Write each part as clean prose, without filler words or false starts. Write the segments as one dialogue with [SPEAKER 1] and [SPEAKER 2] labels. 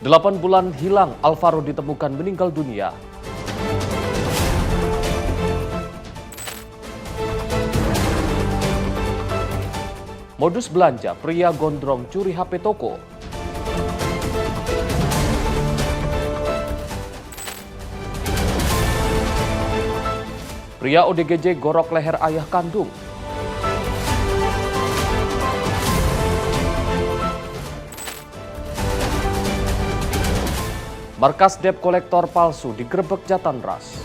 [SPEAKER 1] 8 bulan hilang, Alvaro ditemukan meninggal dunia. Modus belanja, pria gondrong curi HP toko. Pria ODGJ gorok leher ayah kandung. Markas debt kolektor palsu digerebek Jatanras.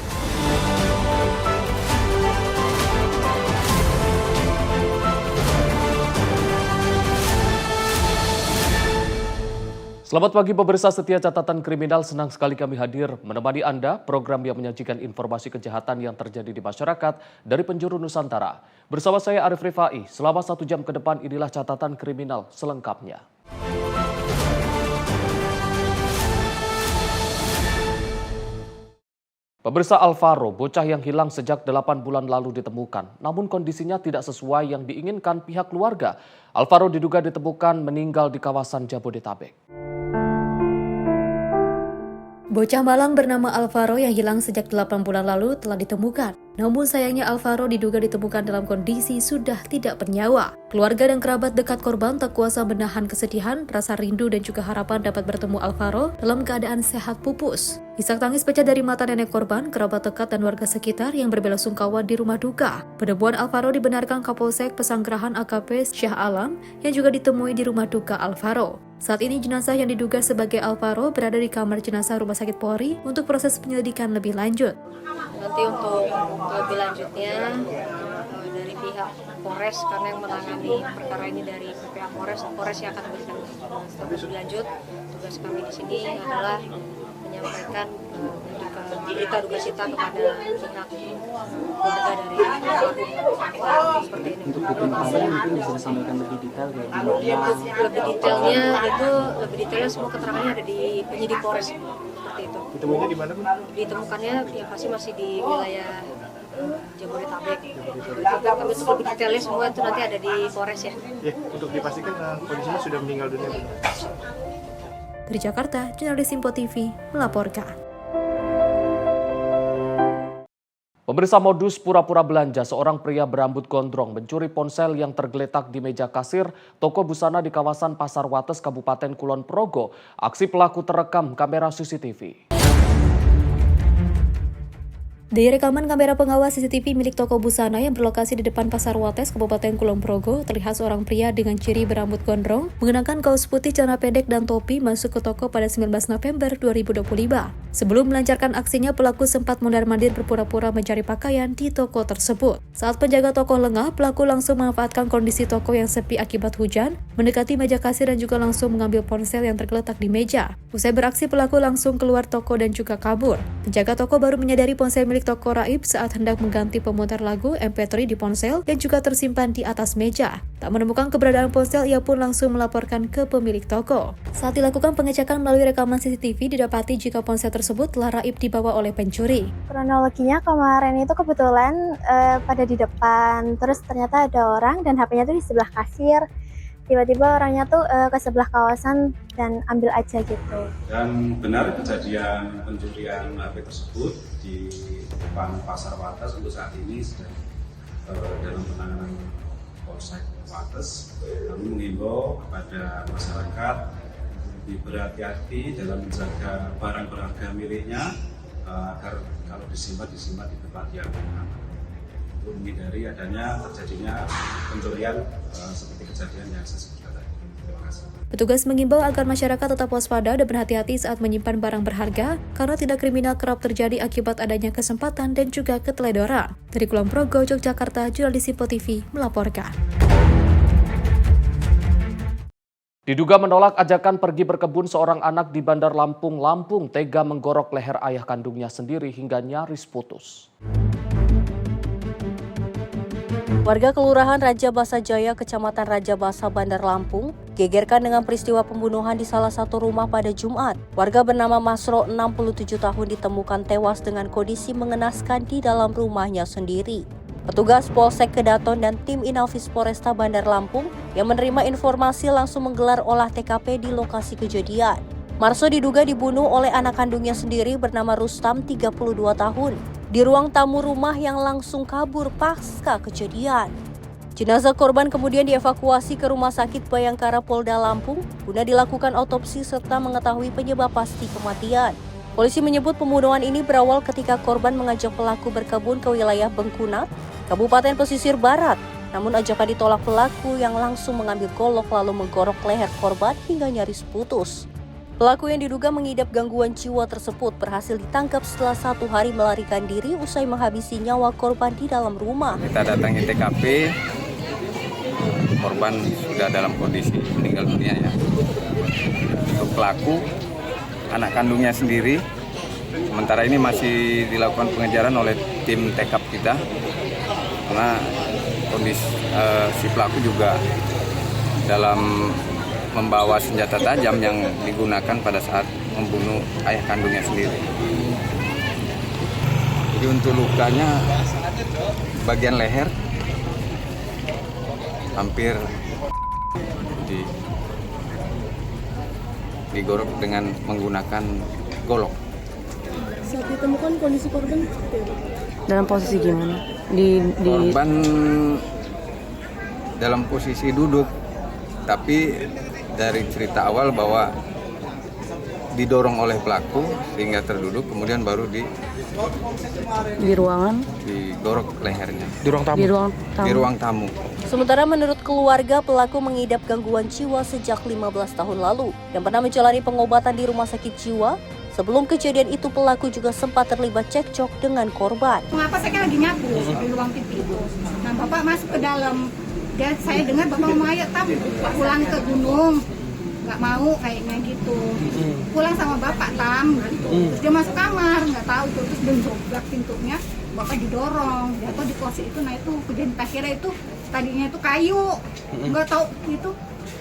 [SPEAKER 1] Selamat pagi pemirsa setia catatan kriminal, senang sekali kami hadir menemani Anda, program yang menyajikan informasi kejahatan yang terjadi di masyarakat dari penjuru Nusantara. Bersama saya Arif Rifai, selama 1 jam ke depan inilah catatan kriminal selengkapnya. Pemirsa, Alvaro, bocah yang hilang sejak 8 bulan lalu ditemukan. Namun kondisinya tidak sesuai yang diinginkan pihak keluarga. Alvaro diduga ditemukan meninggal di kawasan Jabodetabek.
[SPEAKER 2] Bocah malang bernama Alvaro yang hilang sejak 8 bulan lalu telah ditemukan. Namun sayangnya Alvaro diduga ditemukan dalam kondisi sudah tidak bernyawa. Keluarga dan kerabat dekat korban tak kuasa menahan kesedihan, rasa rindu dan juga harapan dapat bertemu Alvaro dalam keadaan sehat pupus. Isak tangis pecah dari mata nenek korban, kerabat dekat dan warga sekitar yang berbelasungkawa di rumah duka. Penemuan Alvaro dibenarkan Kapolsek Pesanggerahan AKP Syah Alam yang juga ditemui di rumah duka Alvaro. Saat ini jenazah yang diduga sebagai Alvaro berada di kamar jenazah Rumah Sakit Polri untuk proses penyelidikan lebih lanjut.
[SPEAKER 3] Nanti untuk lebih lanjutnya dari pihak Polres, karena yang menangani perkara ini dari pihak Polres yang akan memberikan status lebih lanjut. Tugas kami di sini adalah menyampaikan berita duga cita kepada pihak keluarga dari almarhum seperti ini.
[SPEAKER 4] Untuk detailnya mungkin bisa disampaikan lebih detail kayak gimana?
[SPEAKER 3] Lebih detailnya semua keterangannya ada di penyidik Polres seperti itu.
[SPEAKER 5] Ditemukannya di mana, Bu?
[SPEAKER 3] Ditemukannya ya pasti masih di wilayah Jabodetabek. Kami untuk lebih detailnya semua itu nanti ada di Polres ya.
[SPEAKER 5] Ya, untuk dipastikan kondisinya sudah meninggal dunia, Bu.
[SPEAKER 2] Dari Jakarta, jurnalis Simpo TV melaporkan.
[SPEAKER 1] Pemirsa, modus pura-pura belanja, seorang pria berambut gondrong mencuri ponsel yang tergeletak di meja kasir toko busana di kawasan Pasar Wates, Kabupaten Kulon Progo. Aksi pelaku terekam kamera CCTV.
[SPEAKER 2] Dari rekaman kamera pengawas CCTV milik toko busana yang berlokasi di depan Pasar Wates, Kabupaten Kulon Progo, terlihat seorang pria dengan ciri berambut gondrong, mengenakan kaos putih, celana pendek, dan topi masuk ke toko pada 19 November 2025. Sebelum melancarkan aksinya, pelaku sempat mondar-mandir berpura-pura mencari pakaian di toko tersebut. Saat penjaga toko lengah, pelaku langsung memanfaatkan kondisi toko yang sepi akibat hujan, mendekati meja kasir dan juga langsung mengambil ponsel yang tergeletak di meja. Usai beraksi, pelaku langsung keluar toko dan juga kabur. Penjaga toko baru menyadari ponsel milik toko raib saat hendak mengganti pemutar lagu MP3 di ponsel yang juga tersimpan di atas meja. Tak menemukan keberadaan ponsel, ia pun langsung melaporkan ke pemilik toko. Saat dilakukan pengecekan melalui rekaman CCTV, didapati jika ponsel tersebut telah raib dibawa oleh pencuri.
[SPEAKER 6] Kronologinya kemarin itu kebetulan pada di depan, terus ternyata ada orang dan HP-nya tuh di sebelah kasir. Tiba-tiba orangnya tuh ke sebelah kawasan dan ambil aja gitu.
[SPEAKER 7] Dan benar kejadian pencurian HP tersebut di depan Pasar Wates untuk saat ini sedang dalam penanganan Polsek Wates. Kami mengimbau kepada masyarakat lebih berhati-hati dalam menjaga barang berharga miliknya agar kalau disimpan di tempat yang aman, untuk menghindari adanya terjadinya pencurian seperti kejadian yang saya sebutkan tadi. Terima kasih.
[SPEAKER 2] Petugas mengimbau agar masyarakat tetap waspada dan berhati-hati saat menyimpan barang berharga karena tindak kriminal kerap terjadi akibat adanya kesempatan dan juga keteledoran. Dari Kulon Progo, Yogyakarta, jurnalis Simpo TV melaporkan.
[SPEAKER 1] Diduga menolak ajakan pergi berkebun, seorang anak di Bandar Lampung, tega menggorok leher ayah kandungnya sendiri hingga nyaris putus.
[SPEAKER 8] Warga Kelurahan Raja Basa Jaya, Kecamatan Raja Basa, Bandar Lampung, gegerkan dengan peristiwa pembunuhan di salah satu rumah pada Jumat. Warga bernama Masro, 67 tahun, ditemukan tewas dengan kondisi mengenaskan di dalam rumahnya sendiri. Petugas Polsek Kedaton dan tim Inafis Polresta Bandar Lampung yang menerima informasi langsung menggelar olah TKP di lokasi kejadian. Marso diduga dibunuh oleh anak kandungnya sendiri bernama Rustam, 32 tahun, di ruang tamu rumah yang langsung kabur pasca kejadian. Jenazah korban kemudian dievakuasi ke Rumah Sakit Bayangkara Polda Lampung guna dilakukan otopsi serta mengetahui penyebab pasti kematian. Polisi menyebut pembunuhan ini berawal ketika korban mengajak pelaku berkebun ke wilayah Bengkunat, Kabupaten Pesisir Barat. Namun ajakan ditolak pelaku yang langsung mengambil golok lalu menggorok leher korban hingga nyaris putus. Pelaku yang diduga mengidap gangguan jiwa tersebut berhasil ditangkap setelah 1 hari melarikan diri usai menghabisi nyawa korban di dalam rumah.
[SPEAKER 9] Kita datangi TKP, korban sudah dalam kondisi meninggal dunia ya. Untuk pelaku, anak kandungnya sendiri, sementara ini masih dilakukan pengejaran oleh tim TKP kita. Karena kondisi si pelaku juga dalam membawa senjata tajam yang digunakan pada saat membunuh ayah kandungnya sendiri. Jadi untuk lukanya bagian leher hampir digorok dengan menggunakan golok.
[SPEAKER 10] Saat ditemukan kondisi korban
[SPEAKER 8] Dalam posisi gimana?
[SPEAKER 9] Korban dalam posisi duduk, tapi dari cerita awal bahwa didorong oleh pelaku sehingga terduduk, kemudian baru
[SPEAKER 8] di ruangan
[SPEAKER 9] digorok lehernya.
[SPEAKER 8] Di ruang tamu. Sementara menurut keluarga, pelaku mengidap gangguan jiwa sejak 15 tahun lalu dan pernah menjalani pengobatan di rumah sakit jiwa. Sebelum kejadian itu, pelaku juga sempat terlibat cekcok dengan korban.
[SPEAKER 10] Mengapa saya kan lagi nyapu di ruang TV itu. Nah, Bapak masuk ke dalam. Dan saya dengar Bapak mau ayo pulang ke gunung. Nggak mau kayaknya gitu. Pulang sama Bapak gitu. Terus dia masuk kamar, nggak tahu tuh. Terus dendobrak pintunya, Bapak didorong. Jatuh di kursi itu, nah itu kejadian akhirnya itu tadinya itu kayu. Nggak tahu itu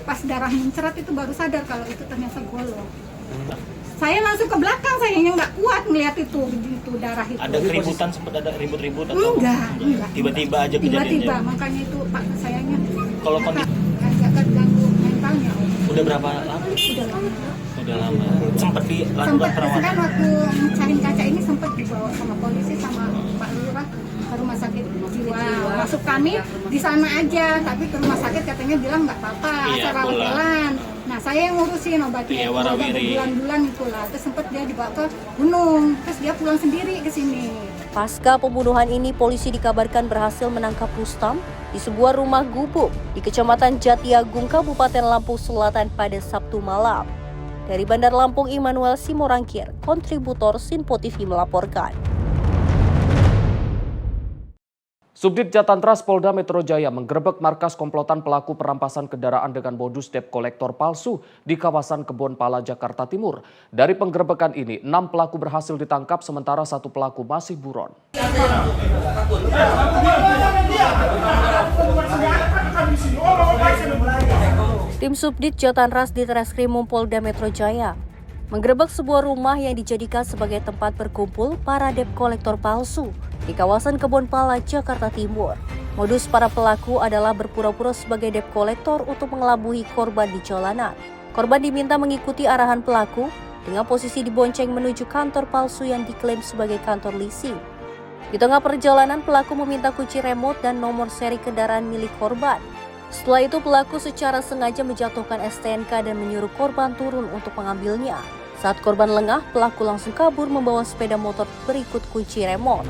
[SPEAKER 10] pas darah menceret itu baru sadar kalau itu ternyata golok. Saya langsung ke belakang, sayangnya nggak kuat melihat itu darah itu.
[SPEAKER 4] Ada keributan, sempat ada ribut-ribut atau?
[SPEAKER 10] Enggak.
[SPEAKER 4] Tiba-tiba aja kejadiannya.
[SPEAKER 10] Tiba-tiba, makanya itu Pak sayangnya.
[SPEAKER 4] Kalau kondisi
[SPEAKER 10] agak terganggu mentalnya.
[SPEAKER 4] Udah berapa lama? Udah lama. Sempat dilakukan perawatan.
[SPEAKER 10] Kan waktu mecahin kaca ini sempat dibawa sama polisi sama Pak Lurah ke rumah sakit jiwa. Masuk kami di sana aja, tapi ke rumah sakit katanya bilang nggak apa-apa, asal rawat jalan. Nah, saya yang ngurusin obatnya bulan-bulan itulah. Terus sempat dia dibawa ke gunung, terus dia pulang sendiri ke sini.
[SPEAKER 8] Pasca pembunuhan ini, polisi dikabarkan berhasil menangkap Rustam di sebuah rumah gubuk di Kecamatan Jatiagung, Kabupaten Lampung Selatan pada Sabtu malam. Dari Bandar Lampung, Immanuel Simorangkir, kontributor Sinpo TV melaporkan.
[SPEAKER 1] Subdit Jatantras Polda Metro Jaya menggerebek markas komplotan pelaku perampasan kendaraan dengan modus debt kolektor palsu di kawasan Kebon Pala, Jakarta Timur. Dari penggerebekan ini, 6 pelaku berhasil ditangkap sementara 1 pelaku masih buron.
[SPEAKER 8] Tim Subdit Jatantras di Treskrimum Polda Metro Jaya menggerebek sebuah rumah yang dijadikan sebagai tempat berkumpul para debt kolektor palsu di kawasan Kebon Pala, Jakarta Timur. Modus para pelaku adalah berpura-pura sebagai debt kolektor untuk mengelabui korban di jalanan. Korban diminta mengikuti arahan pelaku dengan posisi dibonceng menuju kantor palsu yang diklaim sebagai kantor leasing. Di tengah perjalanan, pelaku meminta kunci remote dan nomor seri kendaraan milik korban. Setelah itu, pelaku secara sengaja menjatuhkan STNK dan menyuruh korban turun untuk mengambilnya. Saat korban lengah, pelaku langsung kabur membawa sepeda motor berikut kunci remote.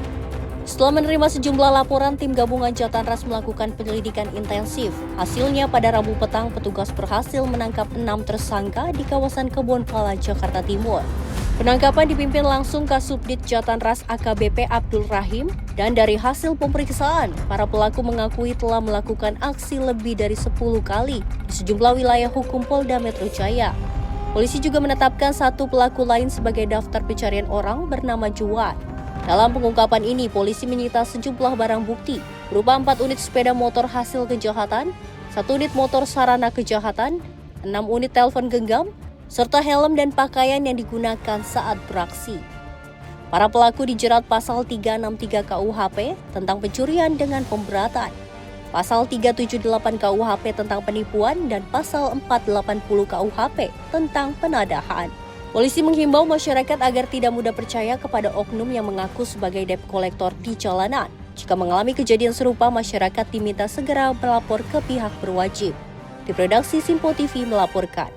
[SPEAKER 8] Setelah menerima sejumlah laporan, tim gabungan Jatantras melakukan penyelidikan intensif. Hasilnya, pada Rabu petang, petugas berhasil menangkap 6 tersangka di kawasan Kebon Pala, Jakarta Timur. Penangkapan dipimpin langsung Kasubdit Jatantras AKBP Abdul Rahim, dan dari hasil pemeriksaan, para pelaku mengakui telah melakukan aksi lebih dari 10 kali di sejumlah wilayah hukum Polda Metro Jaya. Polisi juga menetapkan 1 pelaku lain sebagai daftar pencarian orang bernama Juwan. Dalam pengungkapan ini, polisi menyita sejumlah barang bukti berupa 4 unit sepeda motor hasil kejahatan, 1 unit motor sarana kejahatan, 6 unit telepon genggam, serta helm dan pakaian yang digunakan saat beraksi. Para pelaku dijerat pasal 363 KUHP tentang pencurian dengan pemberatan, pasal 378 KUHP tentang penipuan, dan pasal 480 KUHP tentang penadahan. Polisi menghimbau masyarakat agar tidak mudah percaya kepada oknum yang mengaku sebagai debt collector di jalanan. Jika mengalami kejadian serupa, masyarakat diminta segera melapor ke pihak berwajib. Tim redaksi Simpo TV melaporkan.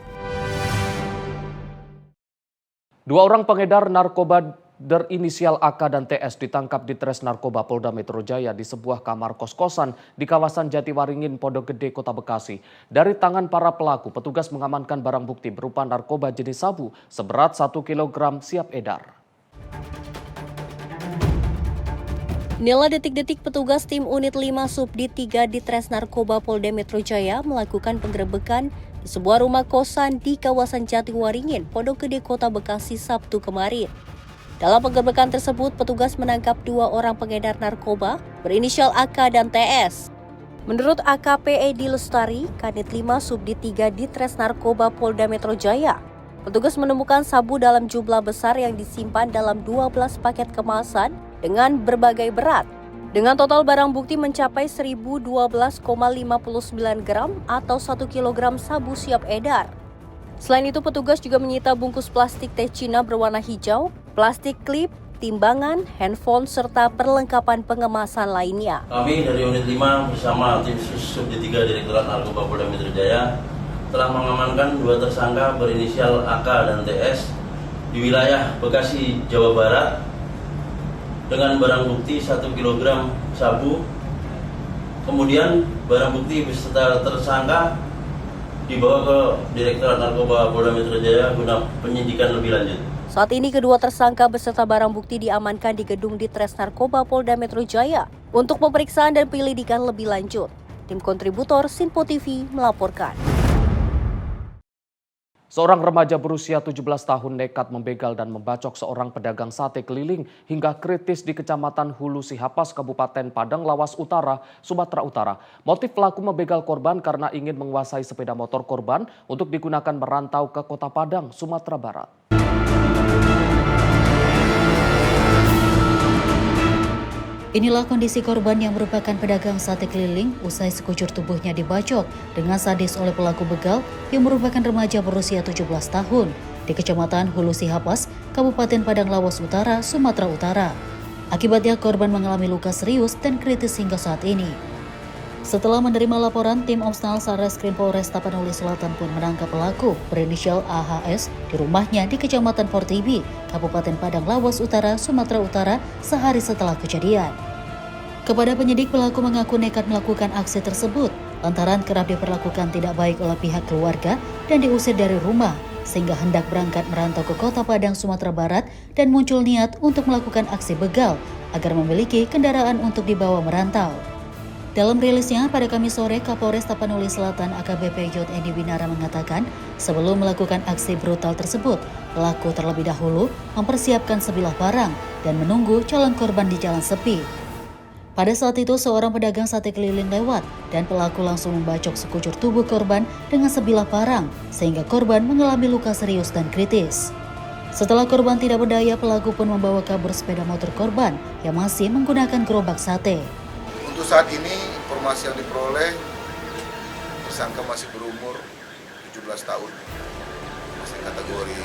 [SPEAKER 1] 2 orang pengedar narkoba berinisial AK dan TS ditangkap di Tres Narkoba Polda Metro Jaya di sebuah kamar kos-kosan di kawasan Jatiwaringin, Pondok Gede, Kota Bekasi. Dari tangan para pelaku, petugas mengamankan barang bukti berupa narkoba jenis sabu seberat 1 kg siap edar.
[SPEAKER 8] Inilah detik-detik petugas tim unit 5 Subdit 3 di Tres Narkoba Polda Metro Jaya melakukan penggerebekan di sebuah rumah kosan di kawasan Jatiwaringin, Pondok Gede, Kota Bekasi Sabtu kemarin. Dalam penggerebekan tersebut, petugas menangkap 2 orang pengedar narkoba berinisial AK dan TS. Menurut AKP Edi Lestari, Kanit 5 Subdit 3 di Tres Narkoba Polda Metro Jaya, petugas menemukan sabu dalam jumlah besar yang disimpan dalam 12 paket kemasan dengan berbagai berat. Dengan total barang bukti mencapai 1012,59 gram atau 1 kg sabu siap edar. Selain itu, petugas juga menyita bungkus plastik teh Cina berwarna hijau, plastik klip, timbangan, handphone, serta perlengkapan pengemasan lainnya.
[SPEAKER 11] Kami dari unit 5 bersama tim Subdit 3 Direktorat Narkoba Polda Metro Jaya telah mengamankan 2 tersangka berinisial AK dan TS di wilayah Bekasi, Jawa Barat dengan barang bukti 1 kg sabu. Kemudian barang bukti beserta tersangka dibawa ke Direktorat Narkoba Polda Metro Jaya guna penyidikan lebih lanjut.
[SPEAKER 8] Saat ini kedua tersangka beserta barang bukti diamankan di gedung di Tres Narkoba Polda Metro Jaya untuk pemeriksaan dan penyelidikan lebih lanjut. Tim kontributor Simpo TV melaporkan.
[SPEAKER 1] Seorang remaja berusia 17 tahun nekat membegal dan membacok seorang pedagang sate keliling hingga kritis di Kecamatan Hulu Sihapas, Kabupaten Padang Lawas Utara, Sumatera Utara. Motif pelaku membegal korban karena ingin menguasai sepeda motor korban untuk digunakan merantau ke Kota Padang, Sumatera Barat.
[SPEAKER 12] Inilah kondisi korban yang merupakan pedagang sate keliling usai sekujur tubuhnya dibacok dengan sadis oleh pelaku begal yang merupakan remaja berusia 17 tahun di Kecamatan Hulu Sihapas, Kabupaten Padang Lawas Utara, Sumatera Utara. Akibatnya korban mengalami luka serius dan kritis hingga saat ini. Setelah menerima laporan, tim Omsnal Satreskrim Polres Tapanuli Selatan pun menangkap pelaku berinisial AHS di rumahnya di Kecamatan Portibi, Kabupaten Padang Lawas Utara, Sumatera Utara sehari setelah kejadian. Kepada penyidik, pelaku mengaku nekat melakukan aksi tersebut lantaran kerap diperlakukan tidak baik oleh pihak keluarga dan diusir dari rumah, sehingga hendak berangkat merantau ke Kota Padang, Sumatera Barat dan muncul niat untuk melakukan aksi begal agar memiliki kendaraan untuk dibawa merantau. Dalam rilisnya pada Kamis sore, Kapolres Tapanuli Selatan AKBP J. Edi Winara mengatakan sebelum melakukan aksi brutal tersebut, pelaku terlebih dahulu mempersiapkan sebilah barang dan menunggu calon korban di jalan sepi. Pada saat itu, seorang pedagang sate keliling lewat dan pelaku langsung membacok sekujur tubuh korban dengan sebilah parang sehingga korban mengalami luka serius dan kritis. Setelah korban tidak berdaya, pelaku pun membawa kabur sepeda motor korban yang masih menggunakan gerobak sate.
[SPEAKER 13] Untuk saat ini, informasi yang diperoleh, tersangka masih berumur 17 tahun, masih kategori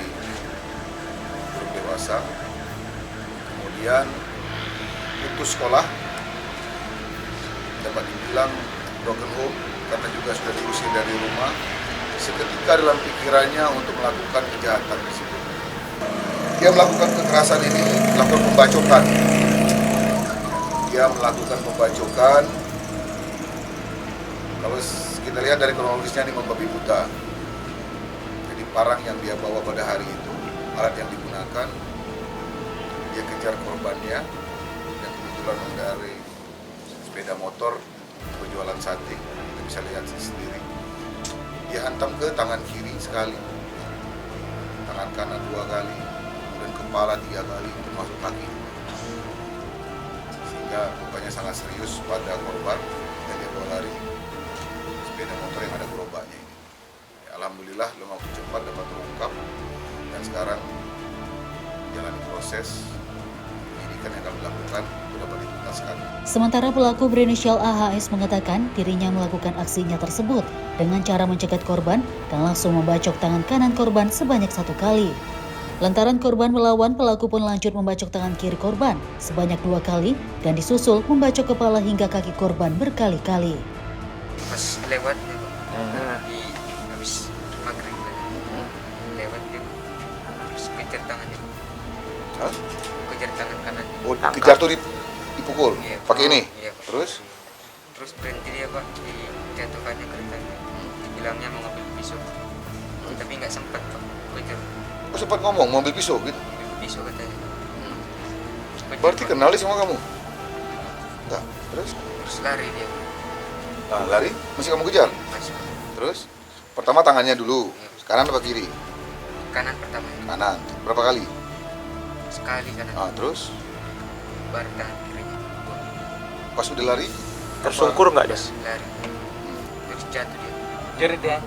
[SPEAKER 13] belum dewasa. Kemudian putus sekolah, dapat dibilang broken home karena juga sudah diusir dari rumah. Seketika dalam pikirannya untuk melakukan kejahatan tersebut. Dia melakukan kekerasan ini, melakukan pembacokan. Dia melakukan pembacokan. Kalau kita lihat dari kronologisnya ini membabi buta. Jadi parang yang dia bawa pada hari itu, alat yang digunakan, dia kejar korbannya yang kebetulan mengendarai sepeda motor berjualan sate. Kita bisa lihat sendiri. Dia hantam ke tangan kiri sekali, tangan kanan 2 kali, kemudian kepala 3 kali, termasuk kaki. Sehingga lukanya sangat serius pada korban dan dia bawa lari sepeda motor yang ada gerobaknya ini. Ya, alhamdulillah dalam waktu cepat dapat terungkap dan sekarang menjalani proses penyidikan yang kami lakukan untuk dapat dituntaskan.
[SPEAKER 12] Sementara pelaku berinisial AHS mengatakan dirinya melakukan aksinya tersebut dengan cara mencegat korban dan langsung membacok tangan kanan korban sebanyak 1 kali. Lantaran korban melawan, pelaku pun lanjut membacok tangan kiri korban sebanyak 2 kali dan disusul membacok kepala hingga kaki korban berkali-kali.
[SPEAKER 14] Pas lewat di habis maghrib lewat dia terus kejar tangannya. Kejar tangan kanan.
[SPEAKER 13] Oh, kejar tuh dipukul?
[SPEAKER 14] Iya,
[SPEAKER 13] pakai ini?
[SPEAKER 14] Iya,
[SPEAKER 13] Terus?
[SPEAKER 14] Terus berhenti dia Pak, dijatuhkannya keretanya. Dibilangnya mau ngambil pisau. Tapi nggak sempat Pak, kejar.
[SPEAKER 13] Oh, sempat ngomong mau ambil pisau gitu?
[SPEAKER 14] Pisau katanya.
[SPEAKER 13] Berarti kenal dia sama kamu? Enggak. Terus?
[SPEAKER 14] Terus lari dia.
[SPEAKER 13] Nah, lari? Masih kamu kejar?
[SPEAKER 14] Masuk.
[SPEAKER 13] Terus? Pertama tangannya dulu, kanan apa kiri?
[SPEAKER 14] Kanan pertama.
[SPEAKER 13] Kanan. Berapa kali?
[SPEAKER 14] Sekali kanan.
[SPEAKER 13] Terus?
[SPEAKER 14] Baru tangan kirinya.
[SPEAKER 13] Pas udah lari?
[SPEAKER 5] Tersungkur nggak dia?
[SPEAKER 14] Lari. Terus jatuh dia.
[SPEAKER 5] Jerit dia?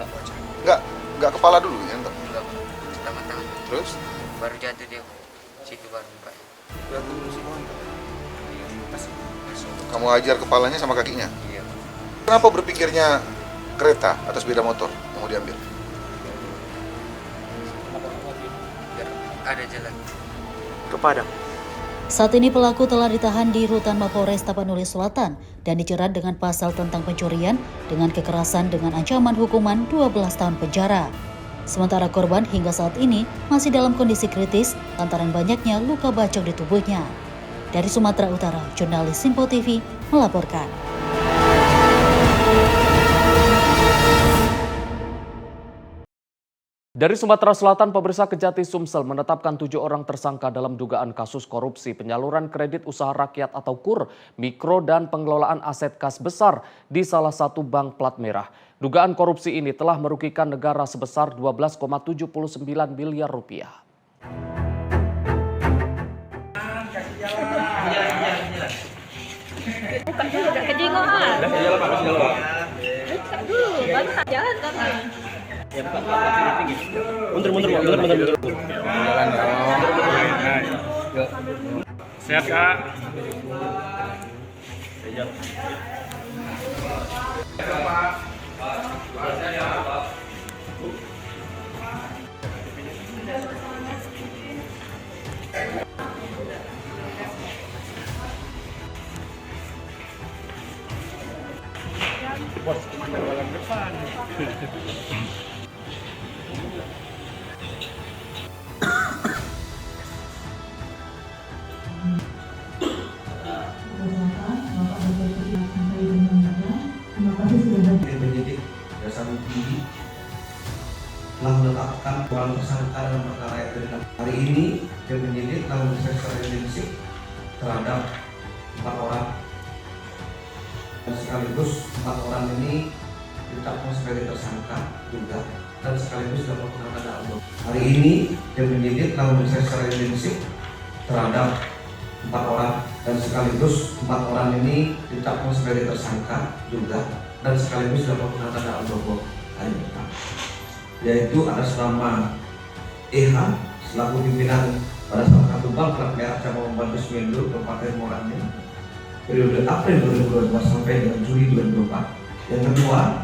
[SPEAKER 13] Enggak kepala dulu ya? Enggak.
[SPEAKER 14] Pertama tangan.
[SPEAKER 13] Terus?
[SPEAKER 14] Baru jatuh dia. Situ baru Pak.
[SPEAKER 13] Kamu ajar kepalanya sama kakinya?
[SPEAKER 14] Iya.
[SPEAKER 13] Kenapa berpikirnya kereta atau sepeda motor yang mau diambil?
[SPEAKER 14] Biar ada jalan.
[SPEAKER 5] Ke Padang.
[SPEAKER 12] Saat ini pelaku telah ditahan di Rutan Mapolres Tapanuli Selatan dan dijerat dengan pasal tentang pencurian dengan kekerasan dengan ancaman hukuman 12 tahun penjara. Sementara korban hingga saat ini masih dalam kondisi kritis lantaran banyaknya luka bacok di tubuhnya. Dari Sumatera Utara, jurnalis Simpo TV melaporkan.
[SPEAKER 1] Dari Sumatera Selatan, pemirsa, Kejati Sumsel menetapkan 7 orang tersangka dalam dugaan kasus korupsi penyaluran kredit usaha rakyat atau KUR, mikro dan pengelolaan aset kas besar di salah satu bank plat merah. Dugaan korupsi ini telah merugikan negara sebesar 12,79 miliar rupiah.
[SPEAKER 5] Mundur. Jalan dong. Sehat Kak. Bos, jalan depan.
[SPEAKER 15] Penyidik Jaksa Tinggi telah menetapkan orang tersangka dalam perkara yang terdakwa. Hari ini tim penyidik telah memeriksa secara intensif terhadap 4 orang dan sekaligus 4 orang ini ditetapkan sebagai tersangka juga dan sekaligus dapat penanganan dalam. Hari ini tim penyidik telah memeriksa secara intensif terhadap 4 orang dan sekaligus 4 orang ini ditetapkan sebagai tersangka juga dan sekaligus dapat penanganan dalam kelompok lain, yaitu atas nama EH selaku pimpinan pada salah satu bank plat merah cabang Membantu Sumendu Kabupaten Moranin periode April 2022 sampai dengan Juli 2024. Yang kedua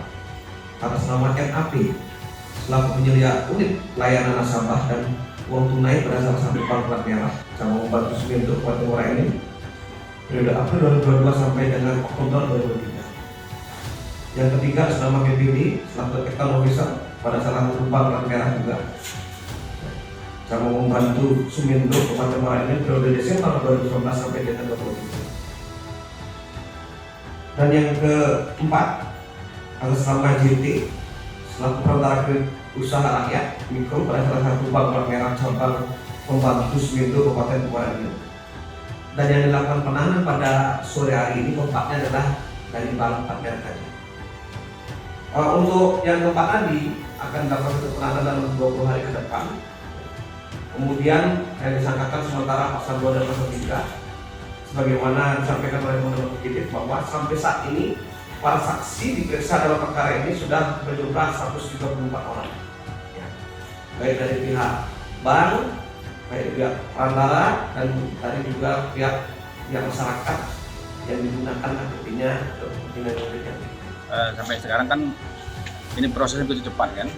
[SPEAKER 15] atas nama NAP selaku penyedia unit layanan nasabah dan uang tunai pada salah satu bank plat merah cabang Membantu Sumendu Kabupaten Moranin periode April 2022 sampai dengan Oktober 2023. Yang ketiga atas nama PPD selaku account officer pada salah satu bank plat merah juga cabang Membantu Sumendu Kabupaten Moranin periode Desember 2019 sampai dengan 2023. Dan yang keempat atas nama JT selaku perantara kredit usaha rakyat mikro pada salah satu bank plat merah cabang Membantu Sumendu Kabupaten Moranin. Dan yang dilakukan penanganan pada sore hari ini keempatnya adalah dari bank plat merah tadi. Untuk yang keempat tadi akan dilakukan penanganan dalam 20 hari ke depan. Kemudian yang disangkakan sementara pasal 2 dan pasal 3 sebagaimana disampaikan oleh teman-teman penyidik bahwa sampai saat ini para saksi diperiksa dalam perkara ini sudah berjumlah 134 orang. Ya. Baik dari pihak bank, baik pihak perantara dan dari juga pihak masyarakat yang digunakan KTP-nya untuk kepentingan publik.
[SPEAKER 9] Sampai sekarang kan ini prosesnya begitu cepat kan,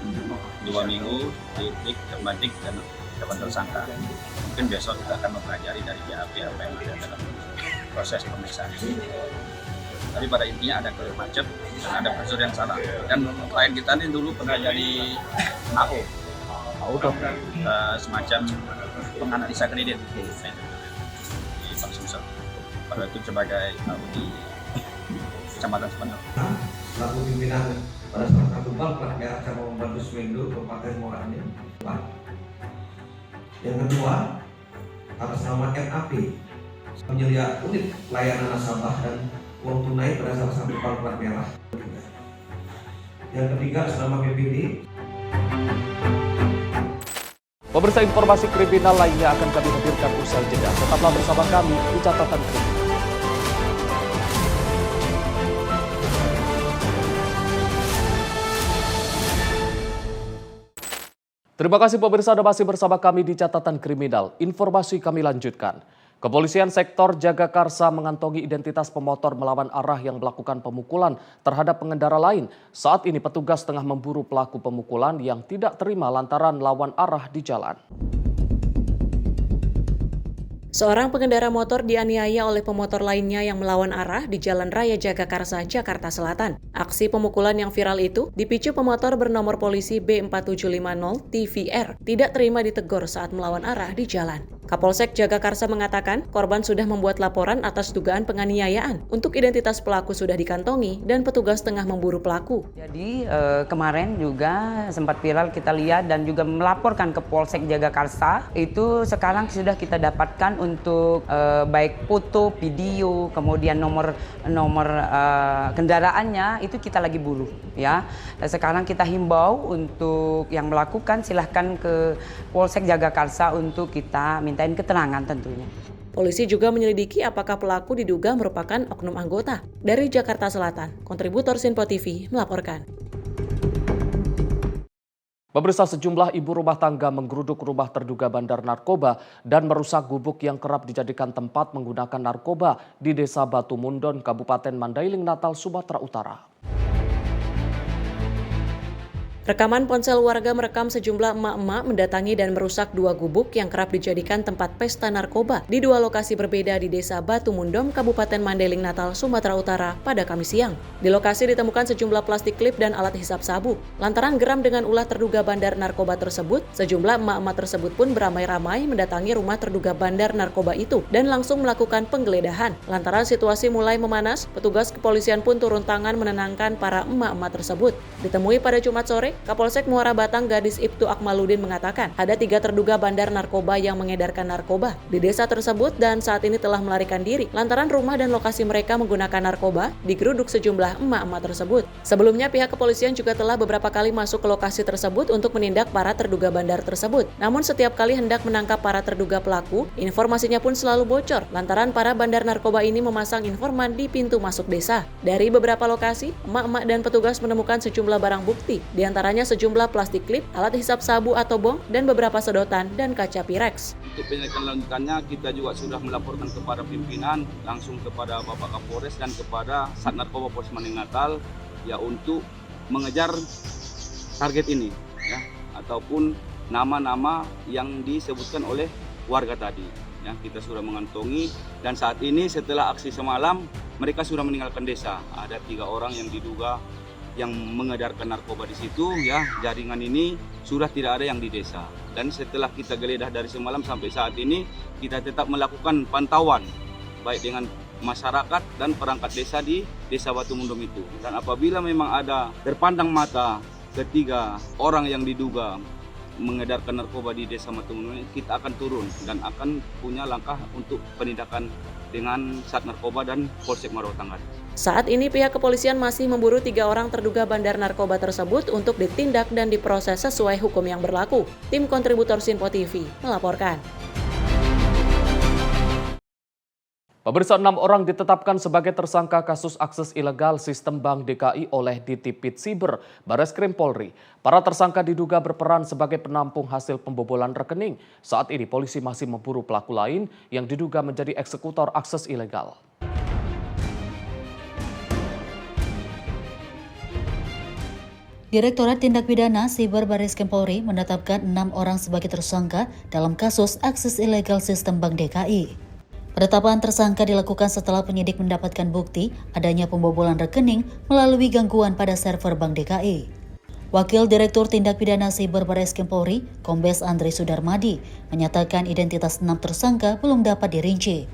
[SPEAKER 9] 2 minggu, titik, tematik dan
[SPEAKER 5] depan tersangka. Mungkin besok kita akan mempelajari dari BAP apa yang ada dalam proses pemeriksaan ini. Tapi pada intinya ada clear macet dan ada prosedur yang salah. Dan klien kita ini dulu pernah jadi AO semacam penganalisa kredit di Bank Sumsel. Pada itu sebagai AO di Kecamatan Sepenel.
[SPEAKER 15] Selaku pimpinan pada salah satu bank plat merah cabang Bandus Windu Kabupaten Muara Enim. Yang kedua, atas nama NAP penyedia unit layanan nasabah dan uang tunai pada salah satu bank plat merah. Yang ketiga, atas nama BPD.
[SPEAKER 1] Pemirsa, informasi kriminal lainnya akan kami hadirkan usai jeda. Tetaplah bersama kami di Catatan Kriminal. Terima kasih pemirsa Anda masih bersama kami di Catatan Kriminal. Informasi kami lanjutkan. Kepolisian sektor Jagakarsa mengantongi identitas pemotor melawan arah yang melakukan pemukulan terhadap pengendara lain. Saat ini petugas tengah memburu pelaku pemukulan yang tidak terima lantaran lawan arah di jalan.
[SPEAKER 2] Seorang pengendara motor dianiaya oleh pemotor lainnya yang melawan arah di Jalan Raya Jagakarsa, Jakarta Selatan. Aksi pemukulan yang viral itu dipicu pemotor bernomor polisi B4750 TVR tidak terima ditegur saat melawan arah di jalan. Kapolsek Jagakarsa mengatakan korban sudah membuat laporan atas dugaan penganiayaan. Untuk identitas pelaku sudah dikantongi dan petugas tengah memburu pelaku.
[SPEAKER 16] Jadi kemarin juga sempat viral kita lihat dan juga melaporkan ke Polsek Jagakarsa. Itu sekarang sudah kita dapatkan untuk baik foto, video, kemudian nomor kendaraannya itu kita lagi buru ya. Dan sekarang kita himbau untuk yang melakukan silahkan ke Polsek Jagakarsa untuk kita mintain keterangan tentunya.
[SPEAKER 2] Polisi juga menyelidiki apakah pelaku diduga merupakan oknum anggota. Dari Jakarta Selatan, kontributor Sinpo TV melaporkan.
[SPEAKER 1] Pemirsa, sejumlah ibu rumah tangga menggeruduk rumah terduga bandar narkoba dan merusak gubuk yang kerap dijadikan tempat menggunakan narkoba di Desa Batu Mundon, Kabupaten Mandailing, Natal, Sumatera Utara.
[SPEAKER 2] Rekaman ponsel warga merekam sejumlah emak-emak mendatangi dan merusak dua gubuk yang kerap dijadikan tempat pesta narkoba di dua lokasi berbeda di Desa Batu Mundon, Kabupaten Mandailing, Natal, Sumatera Utara pada Kamis siang. Di lokasi ditemukan sejumlah plastik klip dan alat hisap sabu. Lantaran geram dengan ulah terduga bandar narkoba tersebut, sejumlah emak-emak tersebut pun beramai-ramai mendatangi rumah terduga bandar narkoba itu dan langsung melakukan penggeledahan. Lantaran situasi mulai memanas, petugas kepolisian pun turun tangan menenangkan para emak-emak tersebut. Ditemui pada Jumat sore, Kapolsek Muara Batang Gadis Ibtu Akmaludin mengatakan ada 3 terduga bandar narkoba yang mengedarkan narkoba di desa tersebut dan saat ini telah melarikan diri lantaran rumah dan lokasi mereka menggunakan narkoba digeruduk sejumlah emak-emak tersebut. Sebelumnya pihak kepolisian juga telah beberapa kali masuk ke lokasi tersebut untuk menindak para terduga bandar tersebut. Namun setiap kali hendak menangkap para terduga pelaku, informasinya pun selalu bocor lantaran para bandar narkoba ini memasang informan di pintu masuk desa. Dari beberapa lokasi, emak-emak dan petugas menemukan sejumlah barang bukti, di antaranya sejumlah plastik klip, alat hisap sabu atau bong, dan beberapa sedotan dan kaca Pirex.
[SPEAKER 9] Untuk penyelidikan lanjutannya kita juga sudah melaporkan kepada pimpinan, langsung kepada Bapak Kapolres dan kepada Sat Narkoba Polres Mandailing Natal ya untuk mengejar target ini ya, ataupun nama-nama yang disebutkan oleh warga tadi. Ya, kita sudah mengantongi dan saat ini setelah aksi semalam mereka sudah meninggalkan desa. Ada 3 orang yang diduga yang mengedarkan narkoba di situ ya. Jaringan ini sudah tidak ada yang di desa. Dan setelah kita geledah dari semalam sampai saat ini kita tetap melakukan pantauan baik dengan masyarakat dan perangkat desa di Desa Batu Mundon itu. Dan apabila memang ada terpandang mata 3 orang yang diduga mengedarkan narkoba di Desa Batu Mundon, kita akan turun dan akan punya langkah untuk penindakan dengan Sat Narkoba dan Polsek Muara Batang.
[SPEAKER 2] Saat ini pihak kepolisian masih memburu 3 orang terduga bandar narkoba tersebut untuk ditindak dan diproses sesuai hukum yang berlaku. Tim kontributor Sinpo TV melaporkan.
[SPEAKER 1] Pemirsa, 6 orang ditetapkan sebagai tersangka kasus akses ilegal sistem Bank DKI oleh Ditipit Siber Bareskrim Polri. Para tersangka diduga berperan sebagai penampung hasil pembobolan rekening. Saat ini polisi masih memburu pelaku lain yang diduga menjadi eksekutor akses ilegal.
[SPEAKER 12] Direktorat Tindak Pidana Siber Barreskrim Polri menetapkan 6 orang sebagai tersangka dalam kasus akses ilegal sistem Bank DKI. Penetapan tersangka dilakukan setelah penyidik mendapatkan bukti adanya pembobolan rekening melalui gangguan pada server Bank DKI. Wakil Direktur Tindak Pidana Siber Barreskrim Polri, Kombes Andri Sudarmadi, menyatakan identitas 6 tersangka belum dapat dirinci.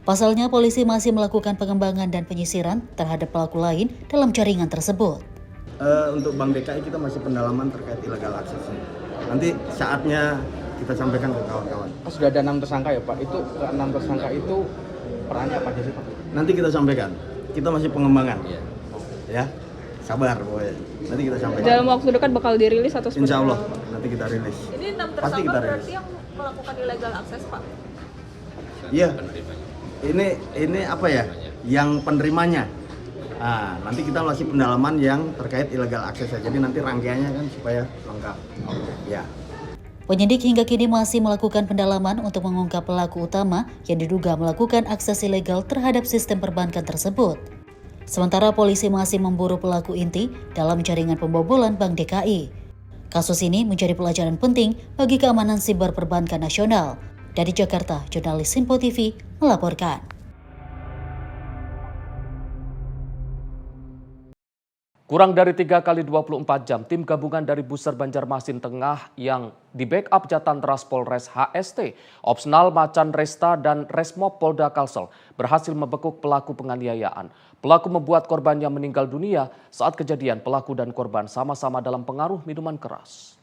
[SPEAKER 12] Pasalnya, polisi masih melakukan pengembangan dan penyisiran terhadap pelaku lain dalam jaringan tersebut.
[SPEAKER 17] Untuk Bank DKI kita masih pendalaman terkait illegal access. Nanti saatnya kita sampaikan ke kawan-kawan.
[SPEAKER 18] Sudah ada 6 tersangka ya Pak, itu 6 tersangka itu perannya apa aja sih Pak?
[SPEAKER 17] Nanti kita sampaikan, kita masih pengembangan. Ya, sabar pokoknya. Nanti kita sampaikan.
[SPEAKER 19] Dalam waktu dekat bakal dirilis atau seperti
[SPEAKER 17] Insya Allah nanti kita rilis.
[SPEAKER 19] Ini 6 tersangka berarti yang melakukan illegal access Pak?
[SPEAKER 17] Iya, ini apa ya, yang penerimanya. Nah, nanti kita masih pendalaman yang terkait illegal access. Jadi nanti rangkaiannya kan supaya lengkap. Ya.
[SPEAKER 12] Penyidik hingga kini masih melakukan pendalaman untuk mengungkap pelaku utama yang diduga melakukan akses ilegal terhadap sistem perbankan tersebut. Sementara polisi masih memburu pelaku inti dalam jaringan pembobolan Bank DKI. Kasus ini menjadi pelajaran penting bagi keamanan siber perbankan nasional. Dari Jakarta, jurnalis Simpo TV melaporkan.
[SPEAKER 1] Kurang dari 3 kali 24 jam, tim gabungan dari Buser Banjarmasin Tengah yang di-backup Jatan Ras Polres HST, Opsnal Macan Resta dan Resmob Polda Kalsel berhasil membekuk pelaku penganiayaan. Pelaku membuat korbannya meninggal dunia saat kejadian pelaku dan korban sama-sama dalam pengaruh minuman keras.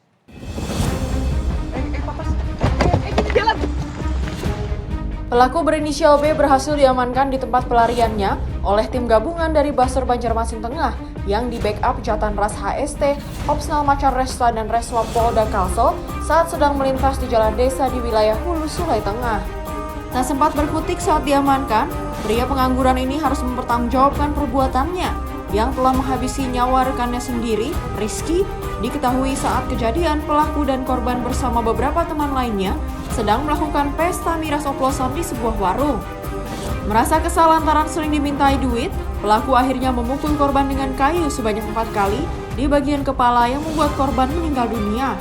[SPEAKER 20] Pelaku berinisial B berhasil diamankan di tempat pelariannya oleh tim gabungan dari Buser Banjarmasin Tengah yang di-backup Jatan Ras HST, Opsnal Macan Resta dan Resmob Polda Kalsel saat sedang melintas di jalan desa di wilayah Hulu Sulai Tengah. Tak sempat berkutik saat diamankan, pria pengangguran ini harus mempertanggungjawabkan perbuatannya yang telah menghabisi nyawa rekannya sendiri, Rizky, diketahui saat kejadian pelaku dan korban bersama beberapa teman lainnya sedang melakukan pesta miras oplosan di sebuah warung. Merasa kesal lantaran sering dimintai duit, pelaku akhirnya memukul korban dengan kayu sebanyak 4 kali di bagian kepala yang membuat korban meninggal dunia.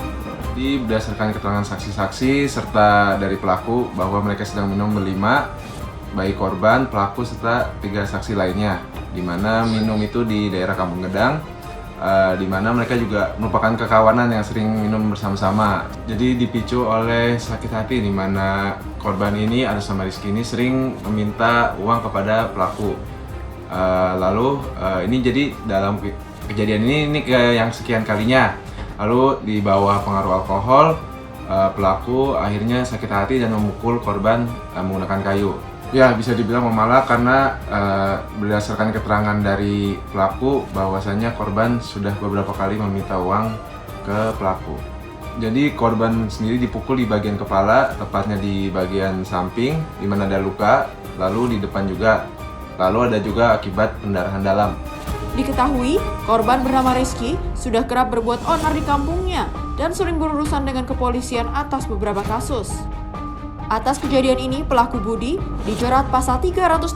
[SPEAKER 21] Berdasarkan keterangan saksi-saksi serta dari pelaku bahwa mereka sedang minum berlima, baik korban, pelaku serta 3 saksi lainnya, di mana minum itu di daerah Kampung Gedang, di mana mereka juga merupakan kekawanan yang sering minum bersama-sama. Jadi dipicu oleh sakit hati di mana korban ini atas nama Rizky ini sering meminta uang kepada pelaku. Ini jadi dalam kejadian ini yang sekian kalinya. Lalu di bawah pengaruh alkohol, pelaku akhirnya sakit hati dan memukul korban menggunakan kayu. Ya, bisa dibilang memalak karena berdasarkan keterangan dari pelaku bahwasanya korban sudah beberapa kali meminta uang ke pelaku. Jadi korban sendiri dipukul di bagian kepala, tepatnya di bagian samping, di mana ada luka, lalu di depan juga. Lalu ada juga akibat pendarahan dalam.
[SPEAKER 20] Diketahui, korban bernama Rizky sudah kerap berbuat onar di kampungnya dan sering berurusan dengan kepolisian atas beberapa kasus. Atas kejadian ini, pelaku Budi dijerat pasal 338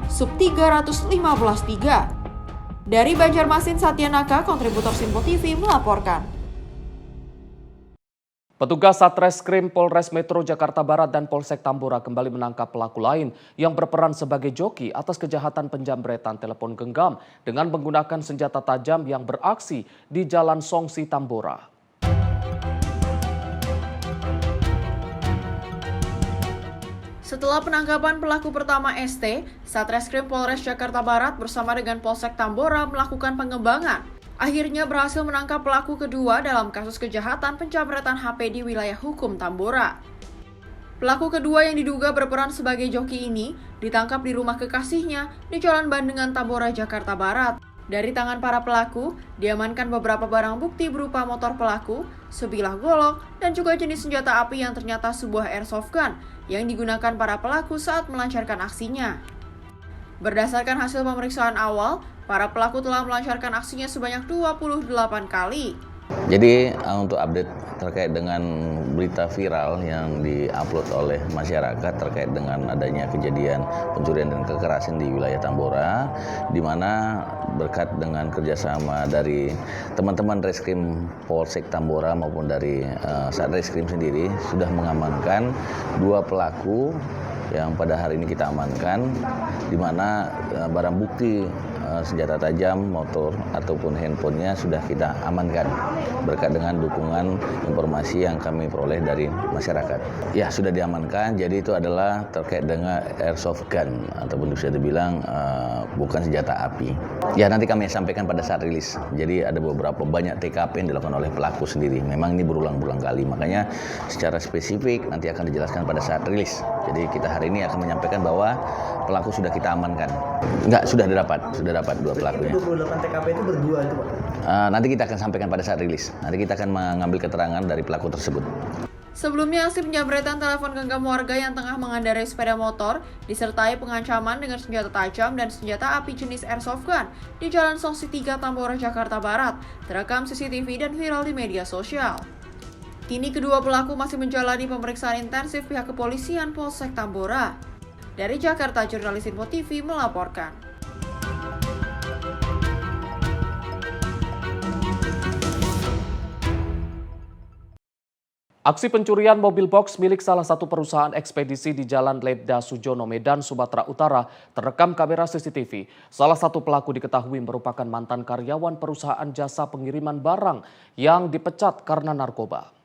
[SPEAKER 20] sub 315(3). Dari Banjarmasin, Satyanaka, kontributor Simpo TV melaporkan.
[SPEAKER 1] Petugas Satreskrim Polres Metro Jakarta Barat dan Polsek Tambora kembali menangkap pelaku lain yang berperan sebagai joki atas kejahatan penjamretan telepon genggam dengan menggunakan senjata tajam yang beraksi di Jalan Songsi Tambora.
[SPEAKER 20] Setelah penangkapan pelaku pertama ST, Satreskrim Polres Jakarta Barat bersama dengan Polsek Tambora melakukan pengembangan. Akhirnya berhasil menangkap pelaku kedua dalam kasus kejahatan penjamretan HP di wilayah hukum Tambora. Pelaku kedua yang diduga berperan sebagai joki ini ditangkap di rumah kekasihnya di Jalan Bandengan Tambora, Jakarta Barat. Dari tangan para pelaku, diamankan beberapa barang bukti berupa motor pelaku, sebilah golok, dan juga jenis senjata api yang ternyata sebuah airsoft gun yang digunakan para pelaku saat melancarkan aksinya. Berdasarkan hasil pemeriksaan awal, para pelaku telah melancarkan aksinya sebanyak 28 kali.
[SPEAKER 3] Jadi untuk update terkait dengan berita viral yang diupload oleh masyarakat terkait dengan adanya kejadian pencurian dan kekerasan di wilayah Tambora, di mana berkat dengan kerjasama dari teman-teman Reskrim Polsek Tambora maupun dari Satreskrim sendiri sudah mengamankan 2 pelaku yang pada hari ini kita amankan, di mana barang bukti senjata tajam, motor ataupun handphonenya sudah kita amankan berkat dengan dukungan informasi yang kami peroleh dari masyarakat. Ya, sudah diamankan. Jadi itu adalah terkait dengan airsoft gun ataupun bisa dibilang bukan senjata api. Ya, nanti kami sampaikan pada saat rilis. Jadi ada beberapa banyak TKP yang dilakukan oleh pelaku sendiri. Memang ini berulang-ulang kali, makanya secara spesifik nanti akan dijelaskan pada saat rilis. Jadi kita hari ini akan menyampaikan bahwa pelaku sudah kita amankan. Sudah dapat 2 pelakunya.
[SPEAKER 22] 28 TKP itu berdua itu, Pak?
[SPEAKER 3] Nanti kita akan sampaikan pada saat rilis. Nanti kita akan mengambil keterangan dari pelaku tersebut.
[SPEAKER 20] Sebelumnya, aksi penjamretan telepon genggam warga yang tengah mengendarai sepeda motor disertai pengancaman dengan senjata tajam dan senjata api jenis airsoft gun di Jalan Songsi 3 Tambora, Jakarta Barat terekam CCTV dan viral di media sosial. Kini kedua pelaku masih menjalani pemeriksaan intensif pihak kepolisian Polsek Tambora. Dari Jakarta, jurnalis Info TV melaporkan.
[SPEAKER 1] Aksi pencurian mobil box milik salah satu perusahaan ekspedisi di Jalan Ledda Sujono, Medan, Sumatera Utara terekam kamera CCTV. Salah satu pelaku diketahui merupakan mantan karyawan perusahaan jasa pengiriman barang yang dipecat karena narkoba.